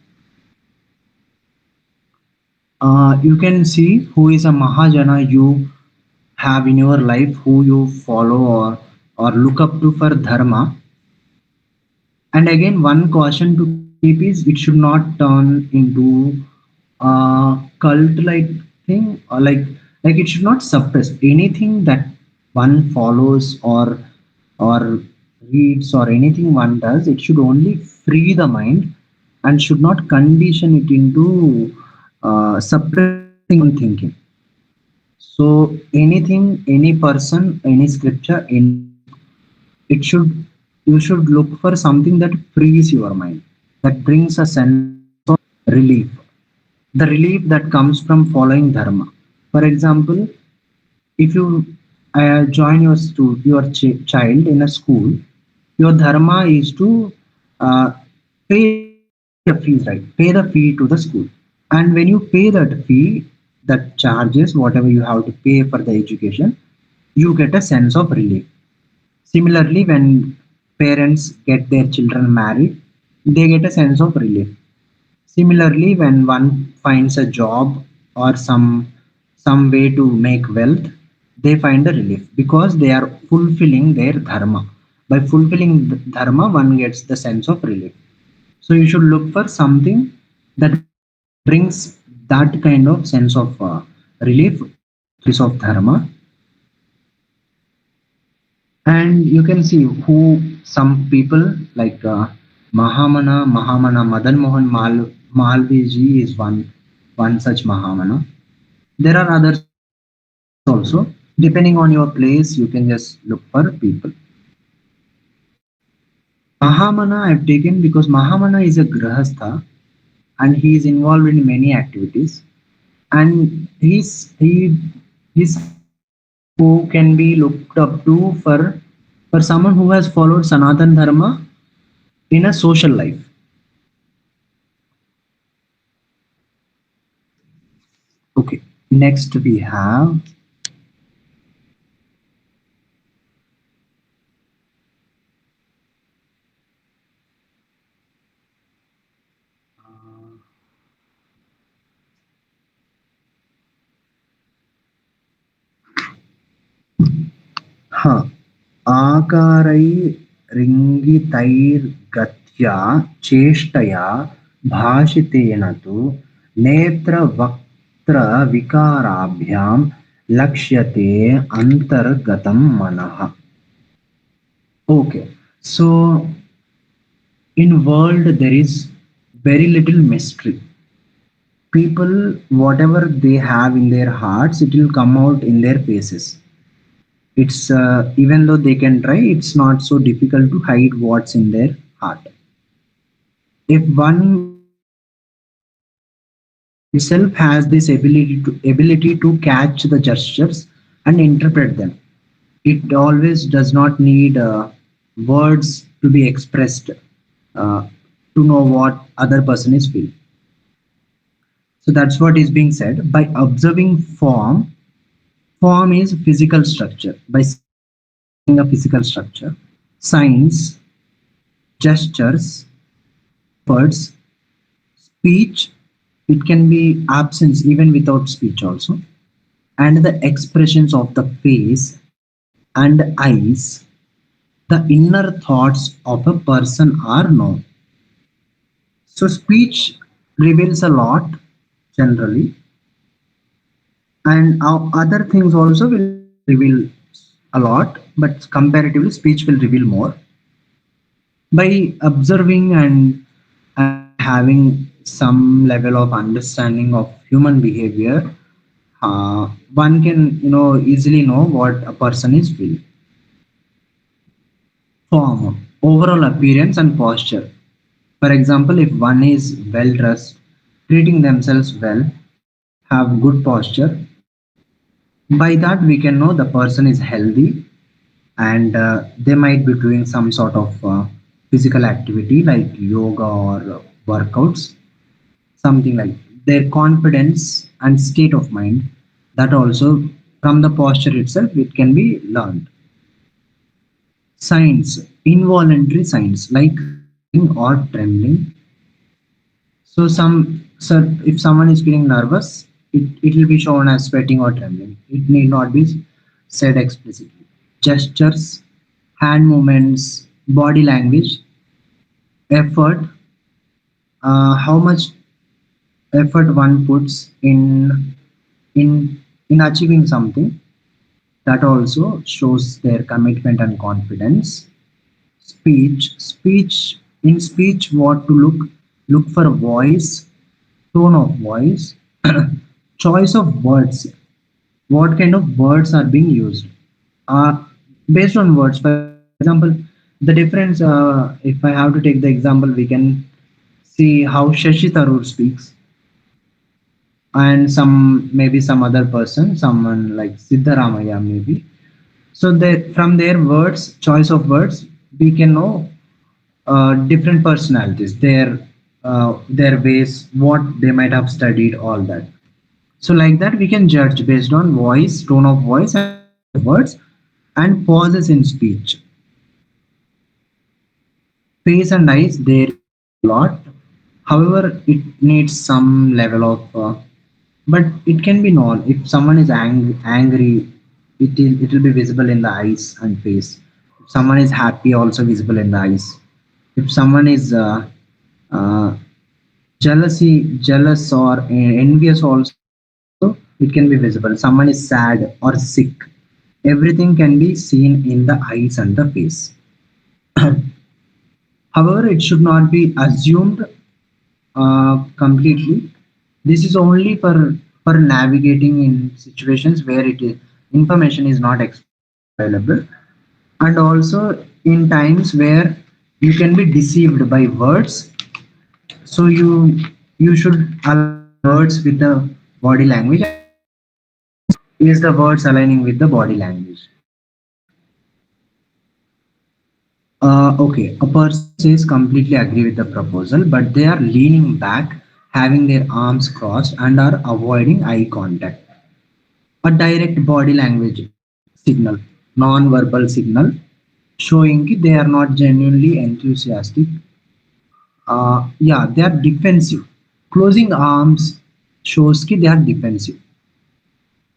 You can see who is a Mahajana you have in your life, who you follow or look up to for dharma. And again, one caution to keep is it should not turn into a cult like thing, or like it should not suppress anything that one follows or reads or anything one does. It should only free the mind and should not condition it into suppressing one's own thinking. So anything, any person, any scripture, any book, it should, you should look for something that frees your mind, that brings a sense of peace. relief. The relief that comes from following dharma. For example, if you join child in a school, your dharma is to uh, pay the fees, right? Pay the fee to the school. And when you pay that fee, that charges, whatever you have to pay for the education, you get a sense of relief. Similarly, when parents get their children married, they get a sense of relief. Similarly, when one finds a job or some way to make wealth, they find a relief because they are fulfilling their dharma. By fulfilling the dharma, one gets the sense of relief. So you should look for something that brings that kind of sense of relief in the practice of dharma. And you can see who some people like Mahamana Madan Mohan Malviji is one such Mahamana. There are others also. Depending on your place, you can just look for people. Mahamana I've taken because Mahamana is a grahastha and he is involved in many activities, and he's someone who can be looked up to for someone who has followed Sanatan Dharma in a social life. Okay, next we have huh, आकारै रिङ्गितैर्गत्या चेष्टया भाषितेन तु नेत्रवक्त्रविकाराभ्यां लक्ष्यते अन्तर्गतं मनः. Okay, so in world there is very little mystery. People, whatever they have in their hearts, it will come out in their faces. It's even though they can try, it's not so difficult to hide what's in their heart. If one itself has this ability to catch the gestures and interpret them. It always does not need words to be expressed to know what other person is feeling. So that's what is being said. By observing form, form is physical structure. By seeing a physical structure, signs, gestures, efforts, speech, it can be absence even without speech also, and the expressions of the face and eyes, the inner thoughts of a person are known. So speech reveals a lot generally, and other things also will reveal a lot, but comparatively speech will reveal more. By observing and having some level of understanding of human behavior, one can easily know what a person is feeling. Form, overall appearance and posture. For example, if one is well dressed, treating themselves well, have good posture, by that we can know the person is healthy, and they might be doing some sort of physical activity like yoga or workouts, something like their confidence and state of mind. That also, from the posture itself, it can be learned. Signs, involuntary signs like sweating or trembling. So if someone is feeling nervous, it will be shown as sweating or trembling. It need not be said explicitly. Gestures, hand movements, body language, effort, how much effort one puts in achieving something, that also shows their commitment and confidence. Speech, in speech, what to look for voice, tone of voice, choice of words, what kind of words are being used, uh, based on words. For example, the difference, if I have to take the example, we can See how Shashi Tharoor speaks, and some maybe some other person, someone like Siddharamaya maybe. So they, from their words, choice of words, we can know different personalities, their ways, what they might have studied, all that. So like that, we can judge based on voice, tone of voice, and choice of words, and pauses in speech. Face and eyes, there is a lot. However, it needs some level of, but it can be known. If someone is angry, it will be visible in the eyes and face. If someone is happy, also visible in the eyes. If someone is uh, jealous or envious, also it can be visible. Someone is sad or sick. Everything can be seen in the eyes and the face. However, it should not be assumed completely. This is only for navigating in situations where it is information is not explicitly available, and also in times where you can be deceived by words. So you should align the words with the body language and check is the words aligning with the body language. Okay, a person says completely agree with the proposal, but they are leaning back, having their arms crossed, and are avoiding eye contact. A direct body language signal, non-verbal signal, showing कि they are not genuinely enthusiastic. Yeah, they are defensive. Closing arms shows कि they are defensive.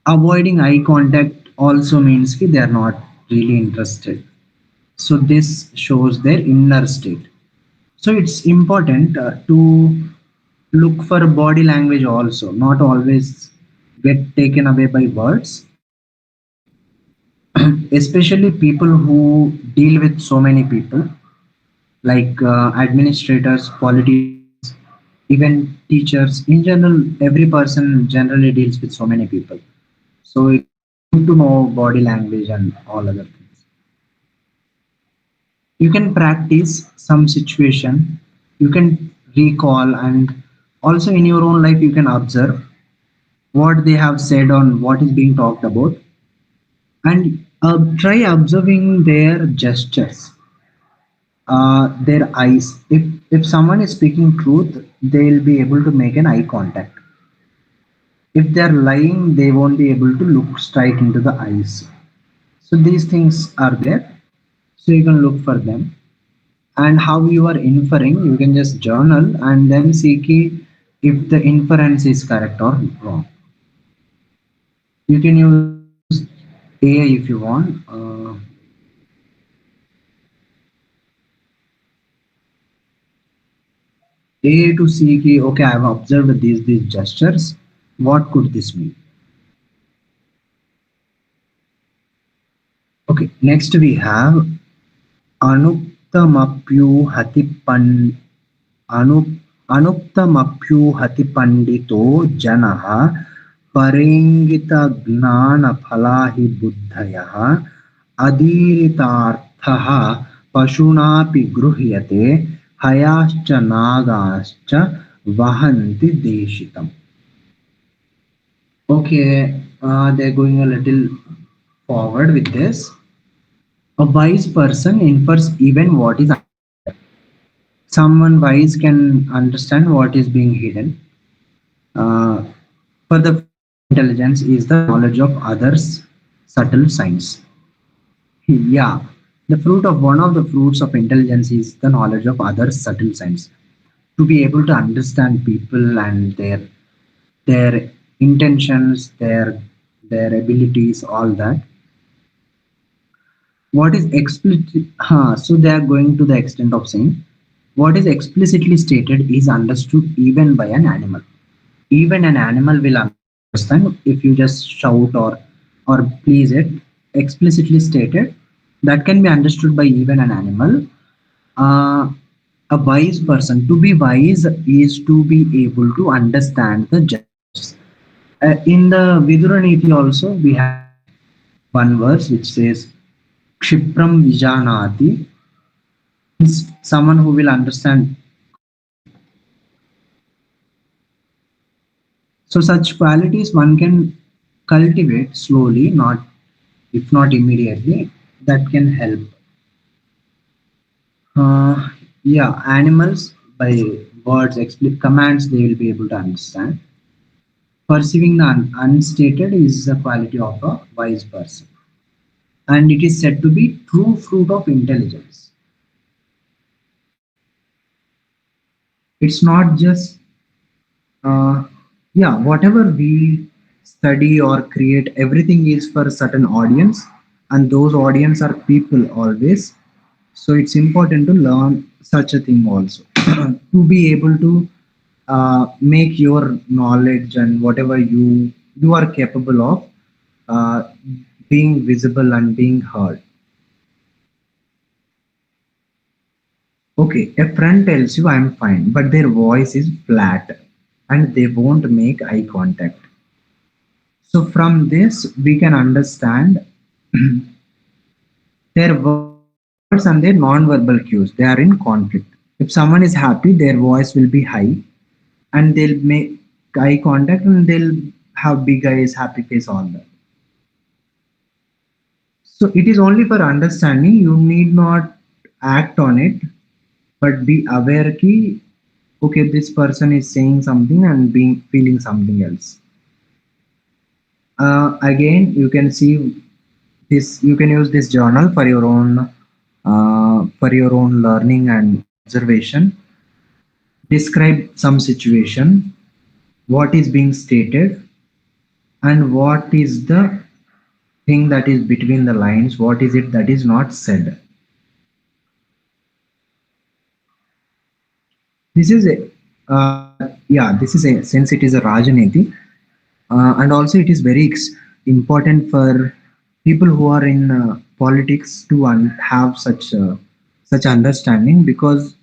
Avoiding eye contact also means कि they are not really interested. So this shows their inner state. So it's important to look for body language also, not always get taken away by words, especially people who deal with so many people, like administrators, politicians, even teachers. In general, every person generally deals with so many people. So it's good to know body language and all other things. You can practice some situation, you can recall, and also in your own life, you can observe what they have said on what is being talked about, and try observing their gestures, their eyes. If someone is speaking truth, they'll be able to make an eye contact. If they're lying, they won't be able to look straight into the eyes. So these things are there, so you can look for them. And how you are inferring, you can just journal and then see if the inference is correct or wrong. You can use AI if you want. AI to see okay, I have observed these gestures. What could this mean? Okay, next we have अनुक्तमप्युहतिपन् अनु अनुक्तमप्युहतिपण्डितो जनः परेङ्गितज्ञानफला हि बुद्धयः अदीरितार्थः पशूनापि गृह्यते हयाश्च नागाश्च वहन्ति देशितम्. Okay, they're going a little forward with this. A wise person infers even what is unsaid. Someone wise can understand what is being hidden. Uh, for the fruit of intelligence is the knowledge of others' subtle signs. Yeah, the fruit of one of the fruits of intelligence is the knowledge of others' subtle signs. To be able to understand people and their intentions, their abilities, all that. What is explicit? So they are going to the extent of saying what is explicitly stated is understood even by an animal. Even an animal will understand if you just shout or please it. Explicitly stated, that can be understood by even an animal. Uh, a wise person, to be wise is to be able to understand the gestures. In the Vidura Niti also, we have one verse which says, Kshipram Vijanati, means someone who will understand quickly. So such qualities one can cultivate slowly, not if not immediately. That can help. Uh, yeah, animals by words, explicit commands they will be able to understand. Perceiving the unstated is the quality of a wise person, and it is said to be true fruit of intelligence. It's not just yeah, whatever we study or create, everything is for a certain audience, and those audience are people always. So it's important to learn such a thing also to be able to make your knowledge and whatever you are capable of uh, being visible and being heard. Okay, a friend tells you I'm fine, but their voice is flat and they won't make eye contact. So from this, we can understand their words and their non-verbal cues. They are in conflict. If someone is happy, their voice will be high, and they'll make eye contact, and they'll have big eyes, happy face, all that. So it is only for understanding. You need not act on it, but be aware ki okay, this person is saying something and being feeling something else. Again, you can see this. You can use this journal for your own learning and observation. Describe some situation, what is being stated, and what is the thing that is between the lines. What is it that is not said? This is a yeah. This is a since it is a Rajaniti, and also it is very important for people who are in politics to have such understanding, because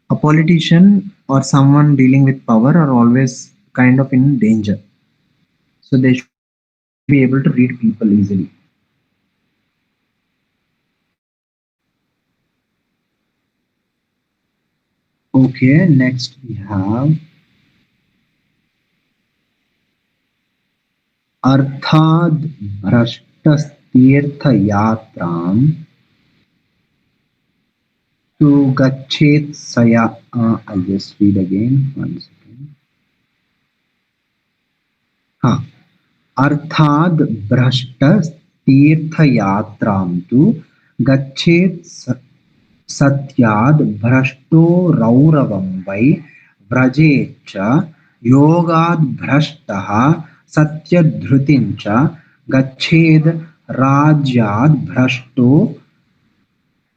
a politician or someone dealing with power are always kind of in danger, so they should be able to read people easily. Okay, next we have अर्थाद् भ्रष्टस्तीर्थयात्रां तु गच्छेत् सया I'll just read again one second. हाँ अर्थाद् भ्रष्टस्तीर्थयात्रां तु गच्छेत् सत्याद् भ्रष्टो रौरवं वै व्रजेच्च योगाद् भ्रष्टः सत्यधृतिं च गच्छेद् राज्याद् भ्रष्टो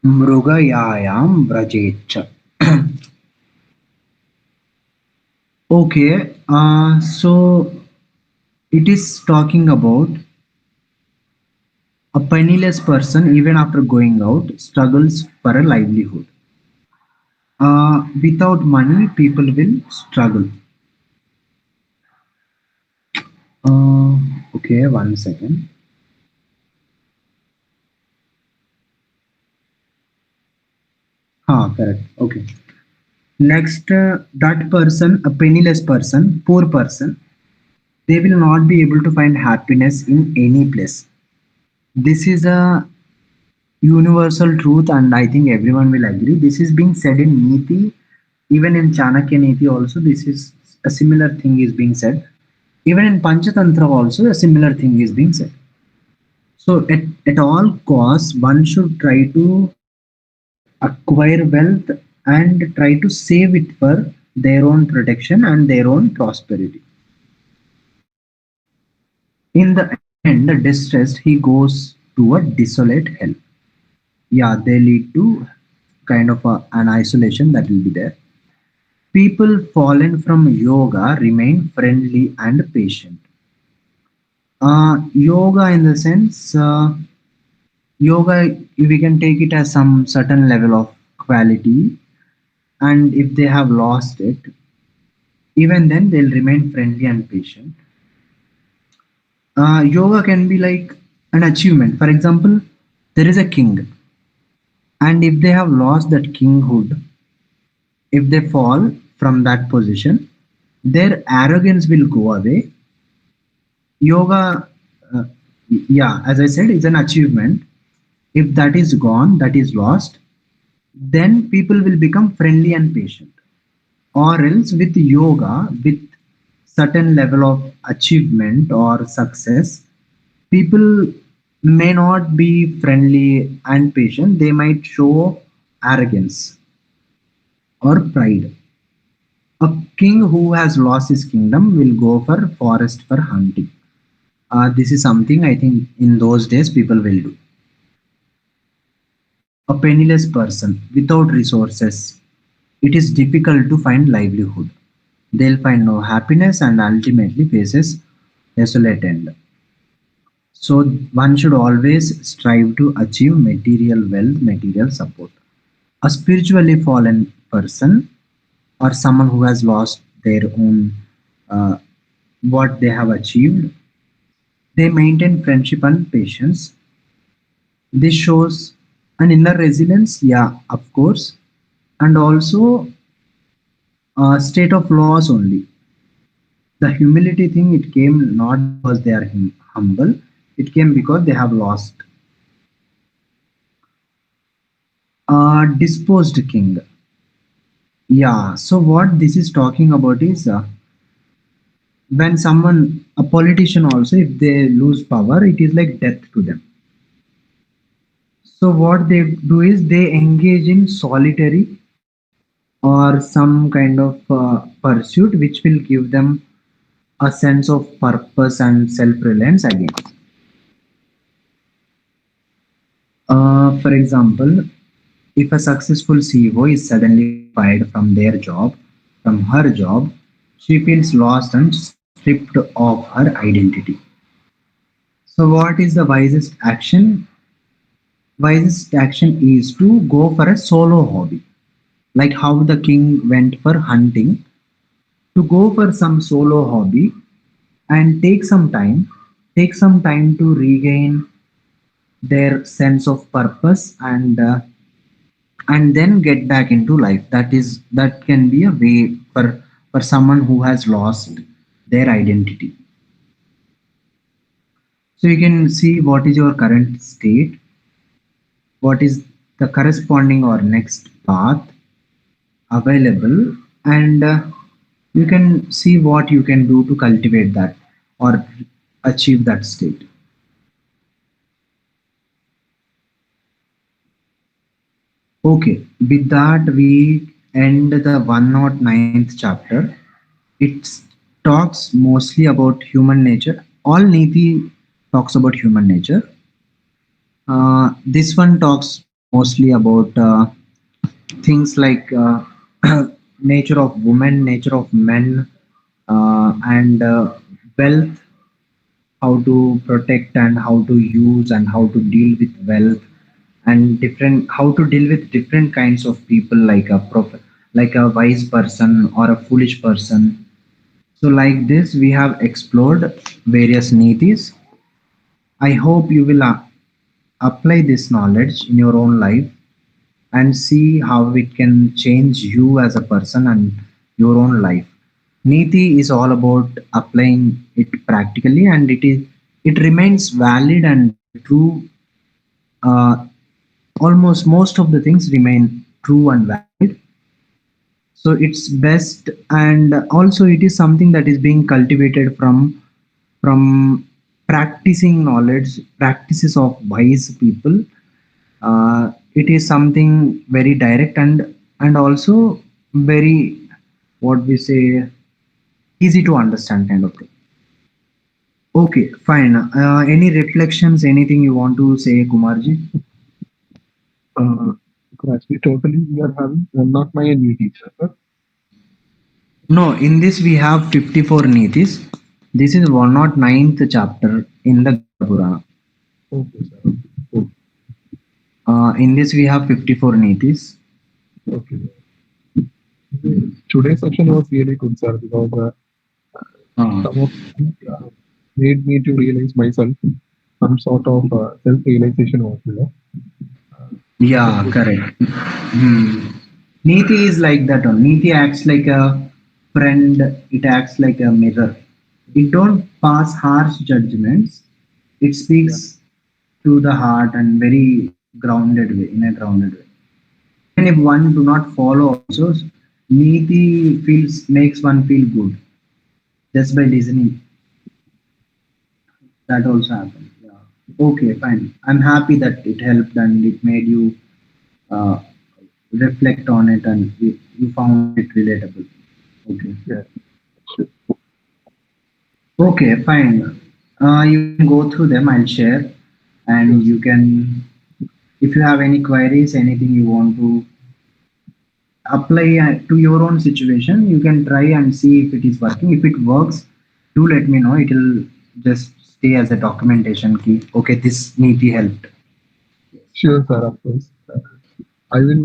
मृगयायां व्रजेच्च. Okay, so it is talking about a penniless person, even after going out, struggles for a livelihood. Without money, people will struggle. Okay, one second. Correct. Okay. Next, that person, a penniless person, poor person, they will not be able to find happiness in any place. This is a universal truth, and I think everyone will agree. This is being said in Niti, even in Chanakya Niti also. This is a similar thing is being said. Even in Panchatantra also, a similar thing is being said. So at all costs, one should try to acquire wealth and try to save it for their own protection and their own prosperity. In the end, distressed, he goes to a desolate hell. Yeah, they lead to kind of an isolation that will be there. People fallen from yoga remain friendly and patient. Yoga, in the sense, yoga, we can take it as some certain level of quality, and if they have lost it, even then they'll remain friendly and patient. Yoga can be like an achievement. For example, there is a king, and if they have lost that kinghood, if they fall from that position, their arrogance will go away. Yoga, yeah, as I said, is an achievement. If that is gone, that is lost, then people will become friendly and patient. Or else, with yoga, with certain level of achievement or success, people may not be friendly and patient. They might show arrogance or pride. A king who has lost his kingdom will go for forest for hunting. This is something I think in those days people will do. A penniless person without resources, it is difficult to find livelihood. They'll find no happiness and ultimately faces desolate end. So one should always strive to achieve material wealth, material support. A spiritually fallen person or someone who has lost their own uh, what they have achieved, they maintain friendship and patience. This shows an inner resilience, yeah, of course, and also a state of loss only. The humility thing, it came not because they are humble, it came because they have lost. Disposed king. Yeah, so what this is talking about is when someone, a politician also, if they lose power, it is like death to them. So what they do is they engage in solitary or some kind of pursuit which will give them a sense of purpose and self-reliance again. For example, if a successful CEO is suddenly fired from their job, from her job, she feels lost and stripped of her identity. So, what is the wisest action? Wisest action is to go for a solo hobby, like how the king went for hunting, to go for some solo hobby and take some time to regain their sense of purpose and then get back into life. That can be a way for someone who has lost their identity. So you can see what is your current state, what is the corresponding or next path available, and you can see what you can do to cultivate that or achieve that state. Okay, with that we end the 109th chapter. It talks mostly about human nature. All Niti talks about human nature. This one talks mostly about things like nature of women, nature of men, and wealth, how to protect and how to use and how to deal with wealth, and different how to deal with different kinds of people like like a wise person or a foolish person. So like this, we have explored various nitis. I hope you will apply this knowledge in your own life and see how it can change you as a person and your own life. Niti is all about applying it practically, and it remains valid and true. Uh, Almost most of the things remain true and valid. So it's best, and also it is something that is being cultivated from practicing knowledge, practices of wise people. It is something very direct and also very, what we say, easy to understand kind of thing. Okay, fine. Any reflections, anything you want to say, Kumarji? Actually, totally, we are having not my new teacher. No, in this we have 54 nitis. This is 109th chapter in the Gruda Purana. Okay, sir. Okay. In this we have 54 nitis. Okay. Today's session was really good, sir, because Uh, some of them made me to realize myself, some sort of self-realization was there. It was yeah, good. correct. Hmm. Niti is like that one. Niti acts like a friend, it acts like a mirror. It don't pass harsh judgments. It Yeah, speaks to the heart and very grounded way, in a grounded way. Even if one do not follow also, Niti feels makes one feel good just by listening. That also happens. Yeah. Okay, fine. I'm happy that it helped and it made you uh, reflect on it and you found it relatable. Okay. yeah, sure, Okay, fine. You can go through them. I'll share, and sure, you can, if you have any queries, anything you want to apply to your own situation, you can try and see if it is working. If it works, do let me know. It will just stay as a documentation key. Okay, this Niti helped. sure, sir, of course. I will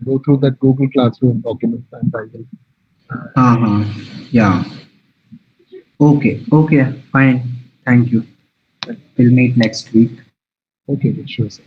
go through that Google Classroom document and I will. Uh-huh. Yeah. Okay. Okay. Fine. Thank you. We'll meet next week. Okay, sure, sir.